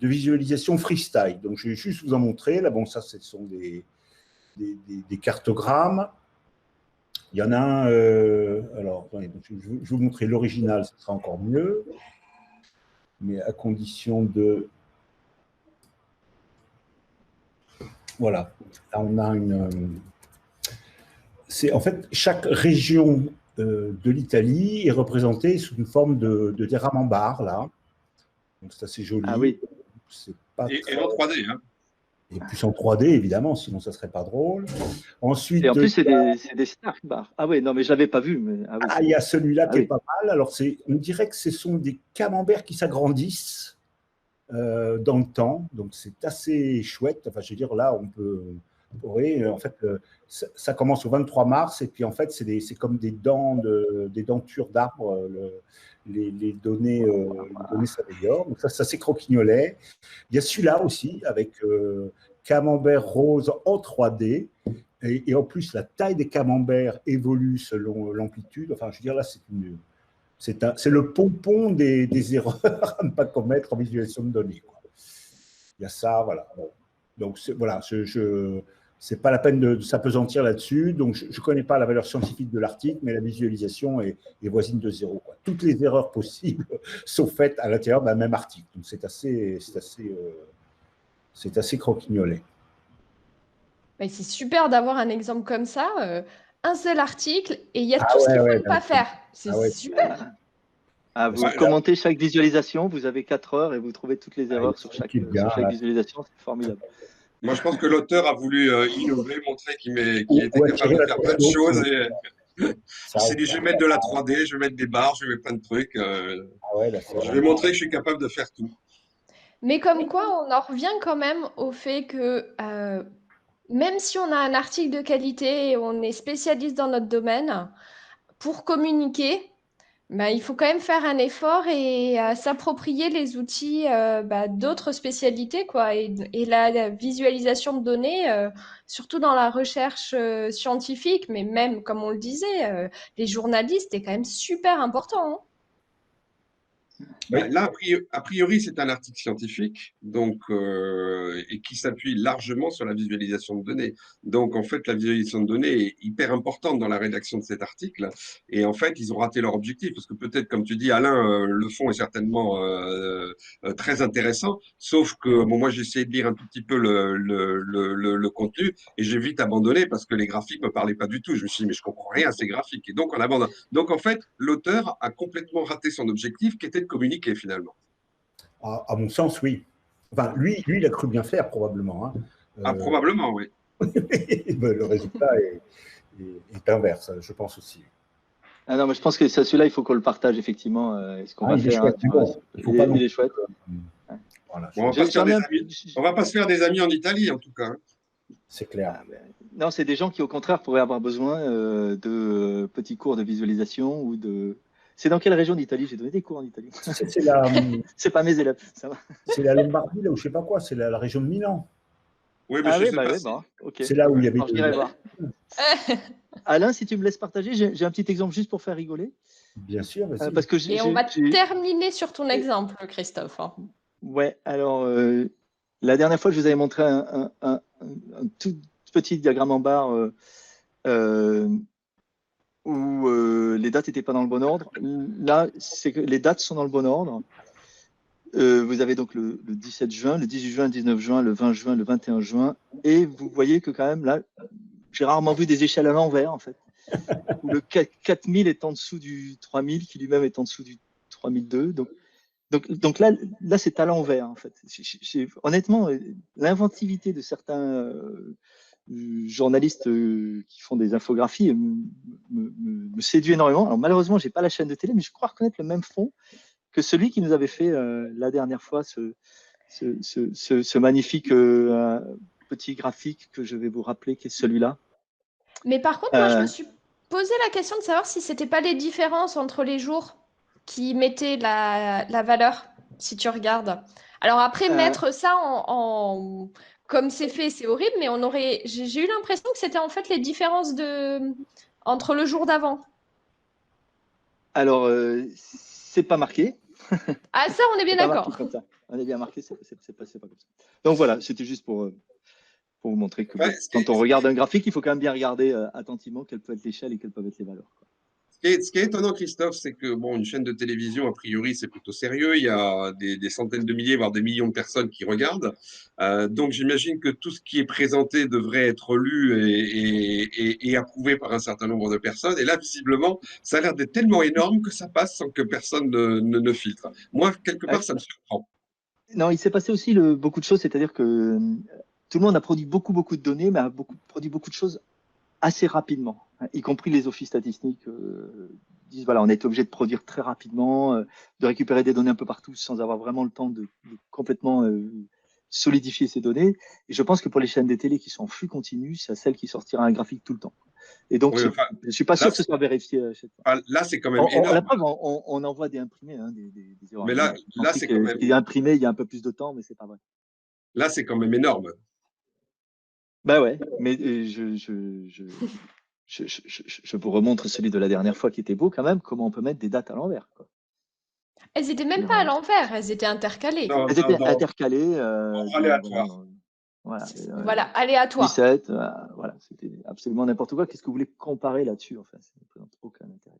visualisation freestyle. Donc, je vais juste vous en montrer. Là, bon, ça, ce sont des cartogrammes. Il y en a un, alors, attendez, je vais vous montrer l'original, ce sera encore mieux, mais à condition de... Voilà, là on a en fait, chaque région de l'Italie est représentée sous une forme de diagramme en barre, là. Donc c'est assez joli. Ah oui. Pas et en 3D, hein. Et plus en 3D, évidemment, sinon ça ne serait pas drôle. Ensuite, Et en plus, c'est des Stark bars. Ah oui, non, mais je ne l'avais pas vu. Mais... Ah, oui, il y a celui-là qui est oui. pas mal. Alors, on dirait que ce sont des camemberts qui s'agrandissent dans le temps. Donc, c'est assez chouette. Enfin, je veux dire, là, on peut... Oui, en fait, ça commence au 23 mars et puis en fait, c'est comme des dentures d'arbres. Les données s'améliorent. Donc ça s'écroquignolet. Il y a celui-là aussi avec camembert rose en 3D. Et en plus, la taille des camemberts évolue selon l'amplitude. Enfin, je veux dire, là, c'est le pompon des erreurs à ne pas commettre en visualisation de données, quoi. Il y a ça, voilà. Bon. Donc, voilà, c'est pas la peine de s'apesantir là-dessus. Donc, je ne connais pas la valeur scientifique de l'article, mais la visualisation est voisine de 0, quoi. Toutes les erreurs possibles sont faites à l'intérieur d'un même article. Donc, c'est assez croquignolet. Mais c'est super d'avoir un exemple comme ça, un seul article, et il y a tout ce qu'il faut ne pas faire. C'est super. Vous commentez chaque visualisation, vous avez 4 heures et vous trouvez toutes les erreurs sur chaque visualisation, c'est formidable. Moi, je pense que l'auteur a voulu innover, montrer qu'il était capable de faire plein de choses. Il s'est dit, je vais mettre de la 3D, je vais mettre des barres, je vais mettre plein de trucs. Je vais montrer que je suis capable de faire tout. Mais comme quoi, on en revient quand même au fait que même si on a un article de qualité et on est spécialiste dans notre domaine, pour communiquer, il faut quand même faire un effort et s'approprier les outils d'autres spécialités, quoi. Et la visualisation de données, surtout dans la recherche scientifique, mais même, comme on le disait, les journalistes, c'est quand même super important, hein. Oui. Là, a priori, c'est un article scientifique, donc, et qui s'appuie largement sur la visualisation de données. Donc, en fait, la visualisation de données est hyper importante dans la rédaction de cet article. Et en fait, ils ont raté leur objectif, parce que peut-être, comme tu dis, Alain, le fond est certainement très intéressant, sauf que bon, moi, j'ai essayé de lire un tout petit peu le contenu, et j'ai vite abandonné parce que les graphiques me parlaient pas du tout. Je me suis dit, mais je comprends rien à ces graphiques, et donc on abandonne. Donc, en fait, l'auteur a complètement raté son objectif, qui était de communiquer finalement. À mon sens, oui. Enfin, lui, il a cru bien faire, probablement. Hein. Ah, probablement, oui. Ben, le résultat est inverse, je pense aussi. Ah non, mais je pense que celui-là, il faut qu'on le partage effectivement. Ce qu'on va il est faire. chouette. Bon, Il est chouette. Voilà, Bon, on va pas se faire des amis en Italie, en tout cas. C'est clair. Non, c'est des gens qui, au contraire, pourraient avoir besoin de petits cours de visualisation ou de. C'est dans quelle région d'Italie? J'ai donné des cours en Italie. C'est la, c'est pas mes élèves, ça va. C'est la Lombardie, là, ou je sais pas quoi, c'est la région de Milan. Oui, mais je sais pas si... okay. C'est là où il y avait. Alors, je dirais voir. Alain, si tu me laisses partager, j'ai un petit exemple juste pour faire rigoler. Bien sûr. Parce que et on va terminer sur ton exemple, Christophe. Ouais, alors, la dernière fois, je vous avais montré un tout petit diagramme en barre où les dates n'étaient pas dans le bon ordre. Là, c'est que les dates sont dans le bon ordre. Vous avez donc le 17 juin, le 18 juin, le 19 juin, le 20 juin, le 21 juin. Et vous voyez que quand même, là, j'ai rarement vu des échelles à l'envers, en fait. Où le 4000 est en dessous du 3000, qui lui-même est en dessous du 3002. Donc là c'est à l'envers, en fait. Honnêtement, l'inventivité de certains journalistes qui font des infographies me séduit énormément. Alors malheureusement, je n'ai pas la chaîne de télé, mais je crois reconnaître le même fond que celui qui nous avait fait la dernière fois ce magnifique petit graphique que je vais vous rappeler, qui est celui-là. Mais par contre, moi, je me suis posé la question de savoir si c'était pas les différences entre les jours qui mettaient la valeur, si tu regardes. Alors après, mettre ça comme c'est fait, c'est horrible, mais j'ai eu l'impression que c'était en fait les différences entre le jour d'avant. Alors, c'est pas marqué. Ah, ça, on est bien d'accord. On est bien marqué, c'est pas comme ça. Donc voilà, c'était juste pour vous montrer que quand on regarde un graphique, il faut quand même bien regarder attentivement quelle peut être l'échelle et quelles peuvent être les valeurs. Ce qui est étonnant, Christophe, c'est que bon, une chaîne de télévision, a priori, c'est plutôt sérieux. Il y a des centaines de milliers, voire des millions de personnes qui regardent. Donc, j'imagine que tout ce qui est présenté devrait être lu et approuvé par un certain nombre de personnes. Et là, visiblement, ça a l'air d'être tellement énorme que ça passe sans que personne ne filtre. Moi, quelque part, ça me surprend. Non, il s'est passé aussi beaucoup de choses, c'est-à-dire que tout le monde a produit beaucoup de données, mais a produit beaucoup de choses assez rapidement, y compris les offices statistiques disent voilà, on est obligé de produire très rapidement, de récupérer des données un peu partout sans avoir vraiment le temps de complètement solidifier ces données. Et je pense que pour les chaînes de télé qui sont en flux continu, c'est celle qui sortira un graphique tout le temps. Et donc, je ne suis pas sûr que ce soit vérifié. Là, c'est quand même énorme. La preuve, on envoie des imprimés. Des mais là c'est quand même. Il y a imprimé il y a un peu plus de temps, mais ce n'est pas vrai. Là, c'est quand même énorme. Bah ouais, mais je vous remontre celui de la dernière fois qui était beau quand même, comment on peut mettre des dates à l'envers. Elles n'étaient même pas à l'envers, elles étaient intercalées. Elles étaient intercalées. Aléatoire. Voilà, aléatoire. 17, voilà, c'était absolument n'importe quoi. Qu'est-ce que vous voulez comparer là-dessus? Enfin, ça ne présente aucun intérêt.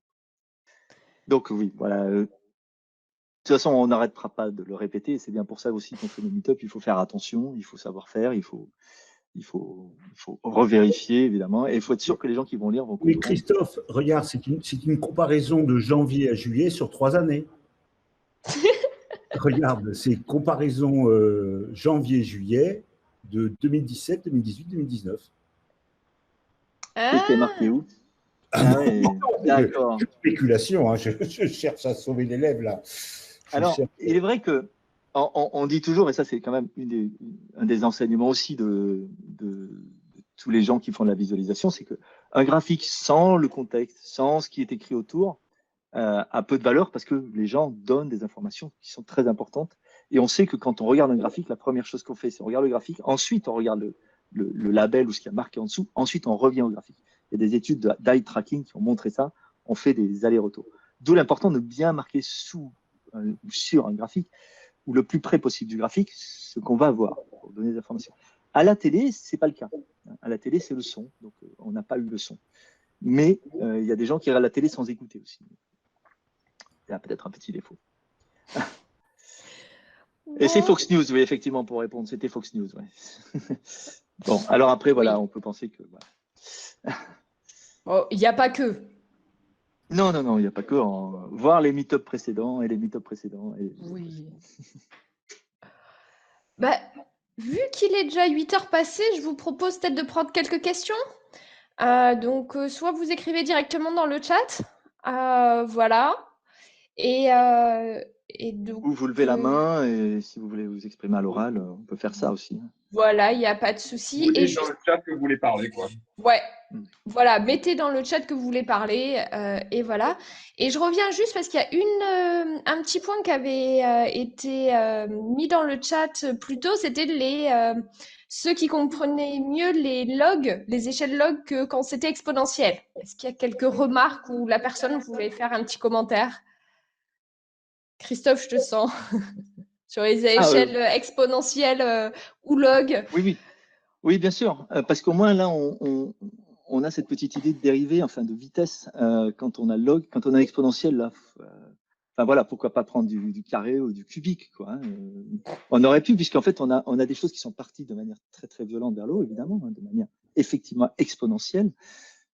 Donc oui, voilà. De toute façon, on n'arrêtera pas de le répéter. C'est bien pour ça aussi qu'on fait le meet-up. Il faut faire attention, il faut savoir faire, il faut revérifier, évidemment, et il faut être sûr que les gens qui vont lire vont comprendre. Oui, Christophe, regarde, c'est une comparaison de janvier à juillet sur 3 années. Regarde, c'est comparaison janvier-juillet de 2017, 2018, 2019. C'était marqué où? D'accord. Spéculation, hein, je cherche à sauver l'élève, là. Alors, il est vrai que on dit toujours, et ça c'est quand même un des enseignements aussi de tous les gens qui font de la visualisation, c'est qu'un graphique sans le contexte, sans ce qui est écrit autour, a peu de valeur parce que les gens donnent des informations qui sont très importantes. Et on sait que quand on regarde un graphique, la première chose qu'on fait, c'est on regarde le graphique, ensuite on regarde le label ou ce qui a marqué en dessous, ensuite on revient au graphique. Il y a des études d'eye tracking qui ont montré ça, on fait des allers-retours. D'où l'important de bien marquer sous sur un graphique, ou le plus près possible du graphique, ce qu'on va voir pour donner des informations. À la télé, c'est pas le cas. À la télé, c'est le son, donc on n'a pas eu le son. Mais il y a des gens qui regardent la télé sans écouter aussi. Il y a peut-être un petit défaut. Et c'est Fox News, oui, effectivement, pour répondre, c'était Fox News. Ouais. Bon, alors après, voilà, on peut penser que... Voilà. Oh, il n'y a pas que. Non, non, non, il n'y a pas que. Voir les meet-up précédents et les meet-up précédents. Et... Oui. Bah, vu qu'il est déjà 8 heures passées, je vous propose peut-être de prendre quelques questions. Donc, soit vous écrivez directement dans le chat, voilà. Et donc, Ou vous levez la main et si vous voulez vous exprimer à l'oral, on peut faire ça aussi. Voilà, il n'y a pas de souci. Vous Et dites dans le chat que vous voulez parler, quoi. Ouais, voilà, mettez dans le chat que vous voulez parler, et voilà. Et je reviens juste parce qu'il y a un petit point qui avait été mis dans le chat plus tôt, c'était ceux qui comprenaient mieux les logs, les échelles log que quand c'était exponentiel. Est-ce qu'il y a quelques remarques ou la personne voulait faire un petit commentaire? Christophe, je te sens sur les échelles exponentielles ou log. Oui, oui. Oui, bien sûr, parce qu'au moins là, on a cette petite idée de dérivée, enfin de vitesse, quand on a log, quand on a exponentiel, là, enfin voilà, pourquoi pas prendre du carré ou du cubique, quoi. Hein, on aurait pu, puisqu'en fait, on a des choses qui sont parties de manière très très violente vers le haut, évidemment, hein, de manière effectivement exponentielle,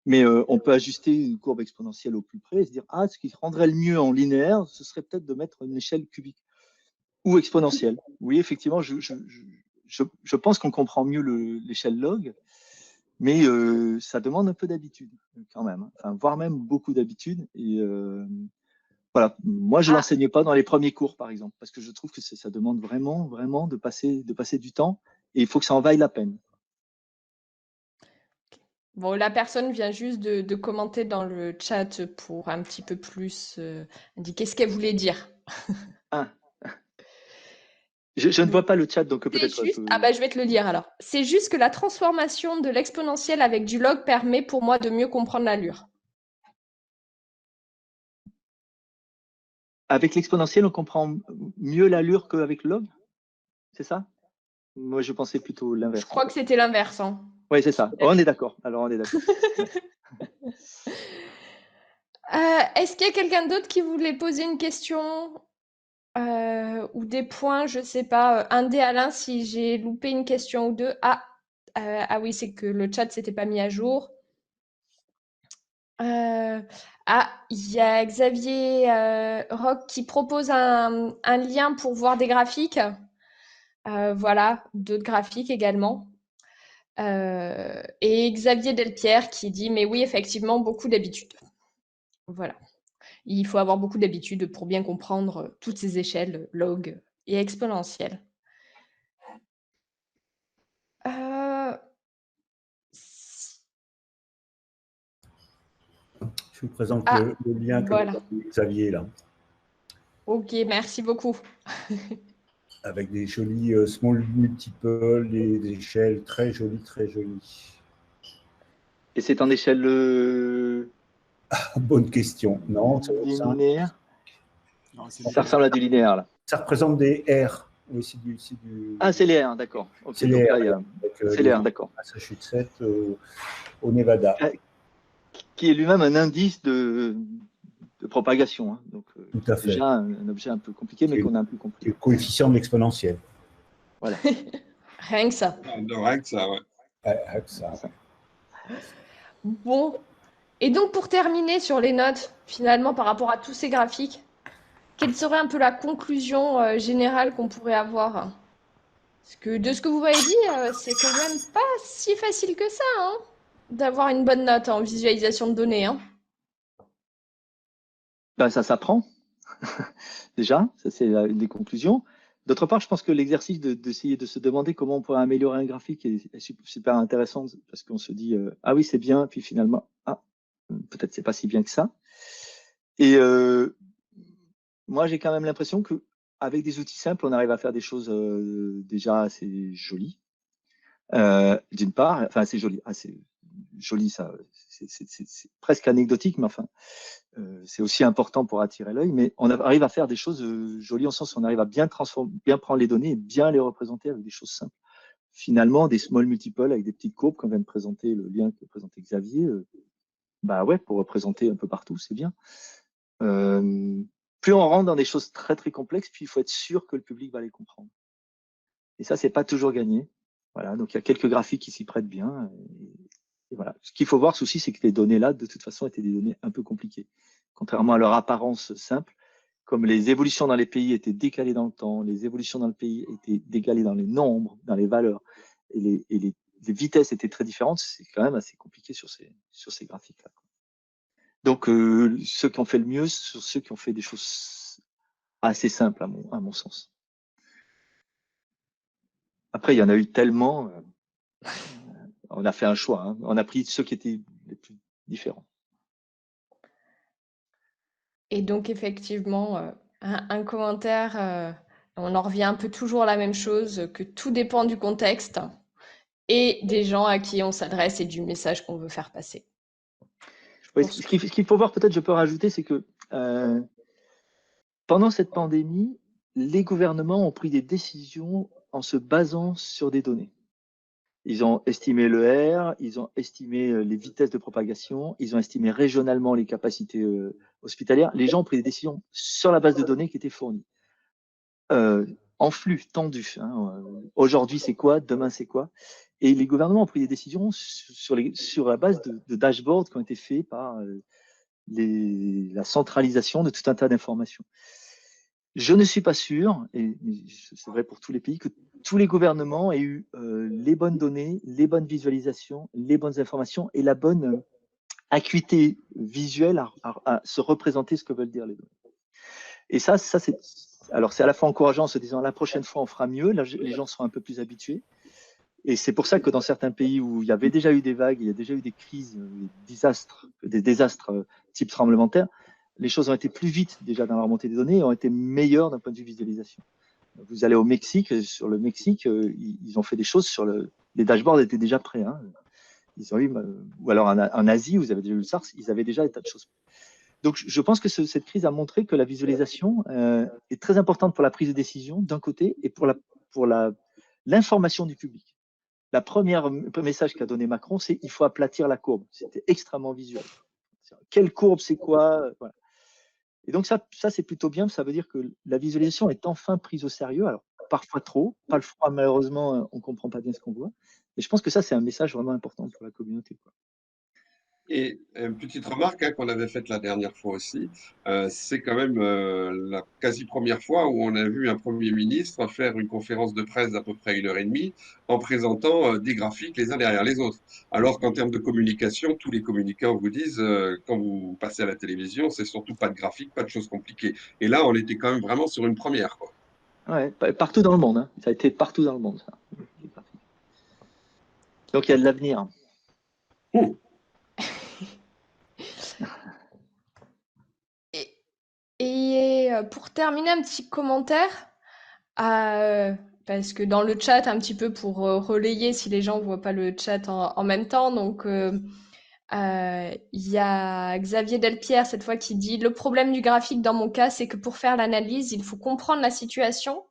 mais on peut ajuster une courbe exponentielle au plus près et se dire, ah, ce qui rendrait le mieux en linéaire, ce serait peut-être de mettre une échelle cubique ou exponentielle. Oui, effectivement, je pense qu'on comprend mieux l'échelle log, mais ça demande un peu d'habitude quand même, hein. Enfin, voire même beaucoup d'habitude. Et voilà, moi je l'enseigne pas dans les premiers cours, par exemple, parce que je trouve que ça demande vraiment, vraiment de passer du temps, et il faut que ça en vaille la peine. Bon, la personne vient juste de commenter dans le chat pour un petit peu plus indiquer ce qu'elle voulait dire. Ah. Je ne vois pas le chat, donc peut-être... Ah bah, je vais te le lire alors. C'est juste que la transformation de l'exponentielle avec du log permet pour moi de mieux comprendre l'allure. Avec l'exponentielle, on comprend mieux l'allure qu'avec log? C'est ça? Moi, je pensais plutôt l'inverse. Je crois que c'était l'inverse. Hein. Oui, c'est ça. Oh, on est d'accord. Alors, on est d'accord. Est-ce qu'il y a quelqu'un d'autre qui voulait poser une question ou des points, je sais pas, un dé Alain si j'ai loupé une question ou deux. Ah oui, c'est que le chat s'était pas mis à jour. Il y a Xavier Roch qui propose un lien pour voir des graphiques. Voilà, d'autres graphiques également. Et Xavier Delpierre qui dit mais oui, effectivement, beaucoup d'habitude. Voilà. Il faut avoir beaucoup d'habitude pour bien comprendre toutes ces échelles, log et exponentielles. Je vous présente le lien que voilà. Xavier là. Ok, merci beaucoup. Avec des jolis small multiples, des échelles très jolies, très jolies. Et c'est en échelle... Bonne question. Non, linéaire. Ça ressemble à du linéaire, là. Ça représente des R. Oui, c'est du... Ah, c'est les R, d'accord. Okay, c'est les R, c'est les R, d'accord. Massachusetts, au Nevada. Qui est lui-même un indice de propagation. Hein. Donc, tout à fait. Déjà un objet un peu compliqué, mais qu'on a un peu compris. Le coefficient de l'exponentielle. Voilà. Rien que ça. Rien que ça, ouais. Rien que ça. Bon. Et donc, pour terminer sur les notes, finalement, par rapport à tous ces graphiques, quelle serait un peu la conclusion générale qu'on pourrait avoir? Parce que de ce que vous m'avez dit, c'est quand même pas si facile que ça, hein, d'avoir une bonne note en visualisation de données. Hein. Ben, ça s'apprend. Déjà, ça c'est une des conclusions. D'autre part, je pense que l'exercice d'essayer de se demander comment on pourrait améliorer un graphique est super intéressant parce qu'on se dit ah oui c'est bien, puis finalement ah peut-être c'est pas si bien que ça. Et moi j'ai quand même l'impression que avec des outils simples, on arrive à faire des choses déjà assez jolies. D'une part, enfin assez jolies, assez joli, ça, c'est presque anecdotique, mais enfin, c'est aussi important pour attirer l'œil. Mais on arrive à faire des choses jolies en sens où on arrive à bien transformer, bien prendre les données et bien les représenter avec des choses simples. Finalement, des small multiples avec des petites courbes, comme vient de présenter le lien que présentait Xavier, bah ouais, pour représenter un peu partout, c'est bien. Plus on rentre dans des choses très très complexes, puis il faut être sûr que le public va les comprendre. Et ça, c'est pas toujours gagné. Voilà, donc il y a quelques graphiques qui s'y prêtent bien. Et voilà. Ce qu'il faut voir aussi, c'est que les données-là, de toute façon, étaient des données un peu compliquées. Contrairement à leur apparence simple, comme les évolutions dans les pays étaient décalées dans le temps, les évolutions dans le pays étaient décalées dans les nombres, dans les valeurs, et les vitesses étaient très différentes, c'est quand même assez compliqué sur ces graphiques-là. Donc, ceux qui ont fait le mieux, sont ceux qui ont fait des choses assez simples, à mon sens. Après, il y en a eu tellement, on a fait un choix, hein. On a pris ceux qui étaient les plus différents. Et donc, effectivement, un commentaire, on en revient un peu toujours à la même chose, que tout dépend du contexte et des gens à qui on s'adresse et du message qu'on veut faire passer. Oui, ce qu'il faut voir, peut-être, je peux rajouter, c'est que pendant cette pandémie, les gouvernements ont pris des décisions en se basant sur des données. Ils ont estimé le R, ils ont estimé les vitesses de propagation, ils ont estimé régionalement les capacités hospitalières. Les gens ont pris des décisions sur la base de données qui étaient fournies. En flux tendu. Hein. Aujourd'hui, c'est quoi? Demain, c'est quoi? Et les gouvernements ont pris des décisions sur la base de dashboards qui ont été faits par la centralisation de tout un tas d'informations. Je ne suis pas sûr, et c'est vrai pour tous les pays, que tous les gouvernements aient eu les bonnes données, les bonnes visualisations, les bonnes informations et la bonne acuité visuelle à se représenter ce que veulent dire les données. Et ça c'est à la fois encourageant en se disant la prochaine fois on fera mieux, là, les gens seront un peu plus habitués. Et c'est pour ça que dans certains pays où il y avait déjà eu des vagues, il y a déjà eu des crises, des désastres type tremblement de terre, les choses ont été plus vite déjà dans la remontée des données et ont été meilleures d'un point de vue visualisation. Vous allez au Mexique, sur le Mexique, ils ont fait des choses sur les dashboards étaient déjà prêts. Hein. Ils ont eu, ou alors en Asie, vous avez déjà eu le SARS, ils avaient déjà des tas de choses. Donc je pense que cette crise a montré que la visualisation est très importante pour la prise de décision d'un côté et pour l'information du public. Le premier message qu'a donné Macron, c'est il faut aplatir la courbe. C'était extrêmement visuel. Quelle courbe, c'est quoi? Voilà. Et donc ça c'est plutôt bien. Ça veut dire que la visualisation est enfin prise au sérieux. Alors parfois trop, pas le froid malheureusement, on comprend pas bien ce qu'on voit. Mais je pense que ça c'est un message vraiment important pour la communauté, quoi. Et une petite remarque qu'on avait faite la dernière fois aussi, c'est quand même la quasi première fois où on a vu un Premier ministre faire une conférence de presse d'à peu près 1h30 en présentant des graphiques les uns derrière les autres. Alors qu'en termes de communication, tous les communicants vous disent, quand vous passez à la télévision, c'est surtout pas de graphiques, pas de choses compliquées. Et là, on était quand même vraiment sur une première, quoi. Ouais, partout dans le monde. Hein. Ça a été partout dans le monde, ça. Donc il y a de l'avenir. Et pour terminer, un petit commentaire, parce que dans le chat, un petit peu pour relayer si les gens ne voient pas le chat en même temps, donc il y a Xavier Delpierre cette fois qui dit « Le problème du graphique dans mon cas, c'est que pour faire l'analyse, il faut comprendre la situation,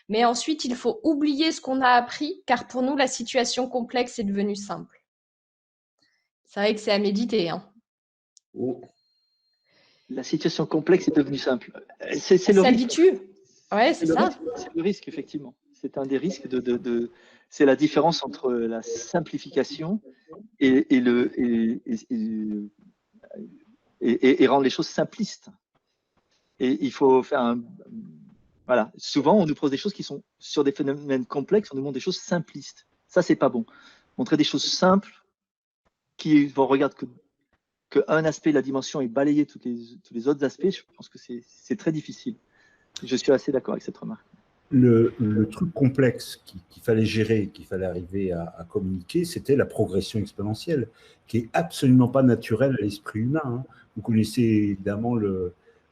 mais ensuite il faut oublier ce qu'on a appris, car pour nous, la situation complexe est devenue simple. » C'est vrai que c'est à méditer, hein. La situation complexe est devenue simple. C'est le risque. Ouais, c'est ça. C'est le risque, effectivement. C'est un des risques c'est la différence entre la simplification et rendre les choses simplistes. Et il faut faire voilà. Souvent, on nous pose des choses qui sont sur des phénomènes complexes, on nous montre des choses simplistes. Ça, c'est pas bon. Montrer des choses simples qui vont regarder qu'un aspect de la dimension et balayer tous les autres aspects, je pense que c'est très difficile. Je suis assez d'accord avec cette remarque. Le truc complexe qu'il fallait gérer, qu'il fallait arriver à communiquer, c'était la progression exponentielle, qui est absolument pas naturelle à l'esprit humain. Hein. Vous connaissez évidemment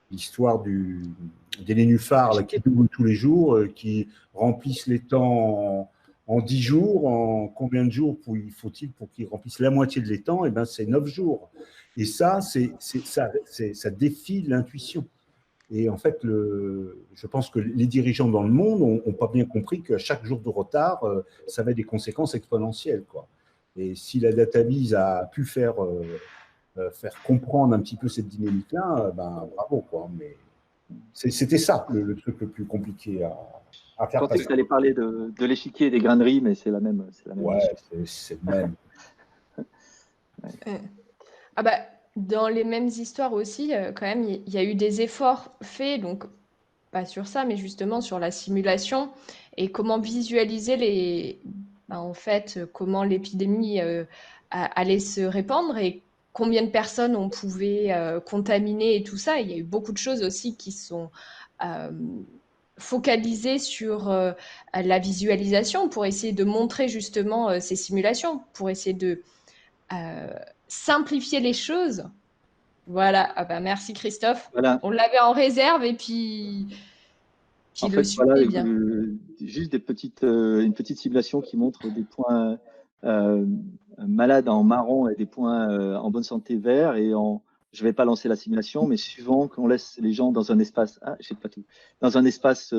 l'histoire des nénuphars là, qui doublent tous les jours, qui remplissent les temps en 10 jours, en combien de jours faut-il pour qu'ils remplissent la moitié de l'étang? Eh ben, c'est 9 jours. Et ça, ça défie l'intuition. Et en fait, je pense que les dirigeants dans le monde n'ont pas bien compris que chaque jour de retard, ça avait des conséquences exponentielles, quoi. Et si la database a pu faire comprendre un petit peu cette dynamique-là, ben, bravo, quoi. Mais c'était ça, le truc le plus compliqué à Je faire pensais passer. que tu allais parler de l'échiquier et des graineries, mais c'est la même Ouais, chose. c'est le même. Ah bah, dans les mêmes histoires aussi, quand même, il y a eu des efforts faits, donc pas sur ça, mais justement sur la simulation et comment visualiser en fait, comment l'épidémie allait se répandre et combien de personnes on pouvait contaminer et tout ça. Il y a eu beaucoup de choses aussi qui sont euh, focalisées sur la visualisation pour essayer de montrer justement ces simulations, pour essayer de euh, simplifier les choses. Voilà, ah bah merci Christophe. Voilà. On l'avait en réserve et puis En le fait, sujet voilà, est bien. juste une petite simulation qui montre des points malades en marron et des points en bonne santé vert. Je ne vais pas lancer la simulation, mais suivant qu'on laisse les gens dans un espace, je sais pas tout, dans un espace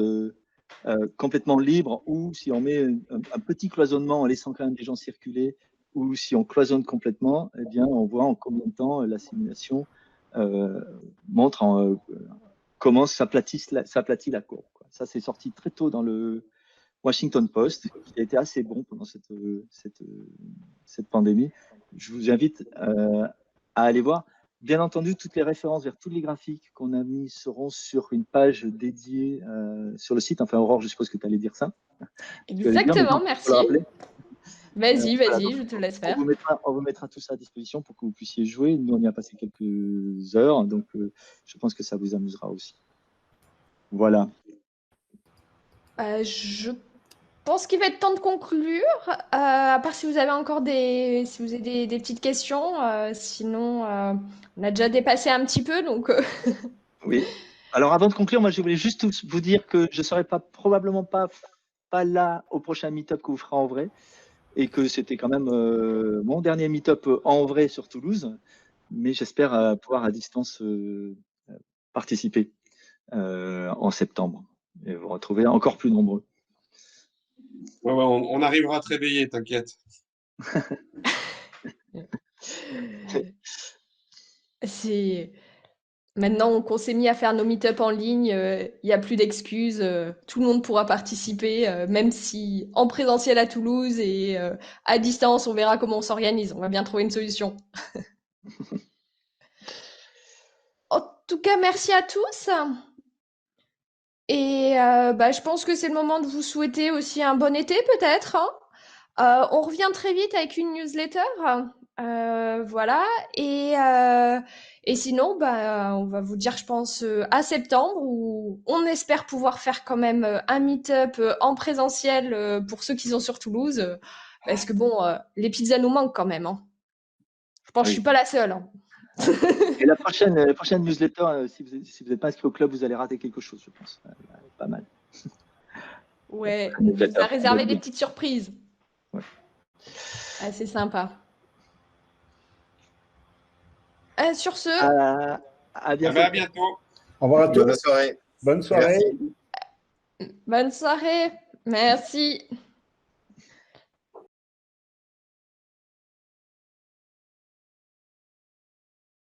complètement libre, ou si on met un petit cloisonnement en laissant quand même des gens circuler, ou si on cloisonne complètement, eh bien, on voit en combien de temps la simulation montre comment s'aplatit la courbe, quoi. Ça, c'est sorti très tôt dans le Washington Post, qui a été assez bon pendant cette pandémie. Je vous invite à aller voir. Bien entendu, toutes les références vers tous les graphiques qu'on a mis seront sur une page dédiée sur le site. Enfin, Aurore, je suppose que tu allais dire ça. Tu allais dire, mais Exactement, donc, il faut le merci. rappeler. Vas-y, Voilà, donc, je te laisse on faire. vous mettra tout ça à disposition pour que vous puissiez jouer. Nous, on y a passé quelques heures, donc je pense que ça vous amusera aussi. Voilà. Je pense qu'il va être temps de conclure. À part si vous avez encore des petites questions. Sinon, on a déjà dépassé un petit peu, donc. Oui. Alors, avant de conclure, moi, je voulais juste vous dire que je ne serai probablement pas là au prochain meet-up que vous ferez en vrai, et que c'était quand même mon dernier meet-up en vrai sur Toulouse, mais j'espère pouvoir à distance participer en septembre et vous retrouver encore plus nombreux. Ouais, on arrivera à te réveiller, t'inquiète. C'est maintenant qu'on s'est mis à faire nos meet-up en ligne, il n'y a plus d'excuses. Tout le monde pourra participer, même si en présentiel à Toulouse et à distance, on verra comment on s'organise. On va bien trouver une solution. En tout cas, merci à tous. Et je pense que c'est le moment de vous souhaiter aussi un bon été, peut-être, hein. On revient très vite avec une newsletter. Voilà. Et sinon, on va vous dire, je pense, à septembre, où on espère pouvoir faire quand même un meet-up en présentiel pour ceux qui sont sur Toulouse. Parce que bon, les pizzas nous manquent quand même, hein. Je pense que je suis pas la seule, hein. Et la prochaine newsletter, si vous n'êtes pas inscrit au club, vous allez rater quelque chose, je pense. Pas mal. Ouais, on vous a réservé des petites surprises. Ouais. Assez sympa. Sur ce, à bientôt. À bientôt. Au revoir à tous. Bonne soirée. Bonne soirée. Merci. bonne soirée. Merci.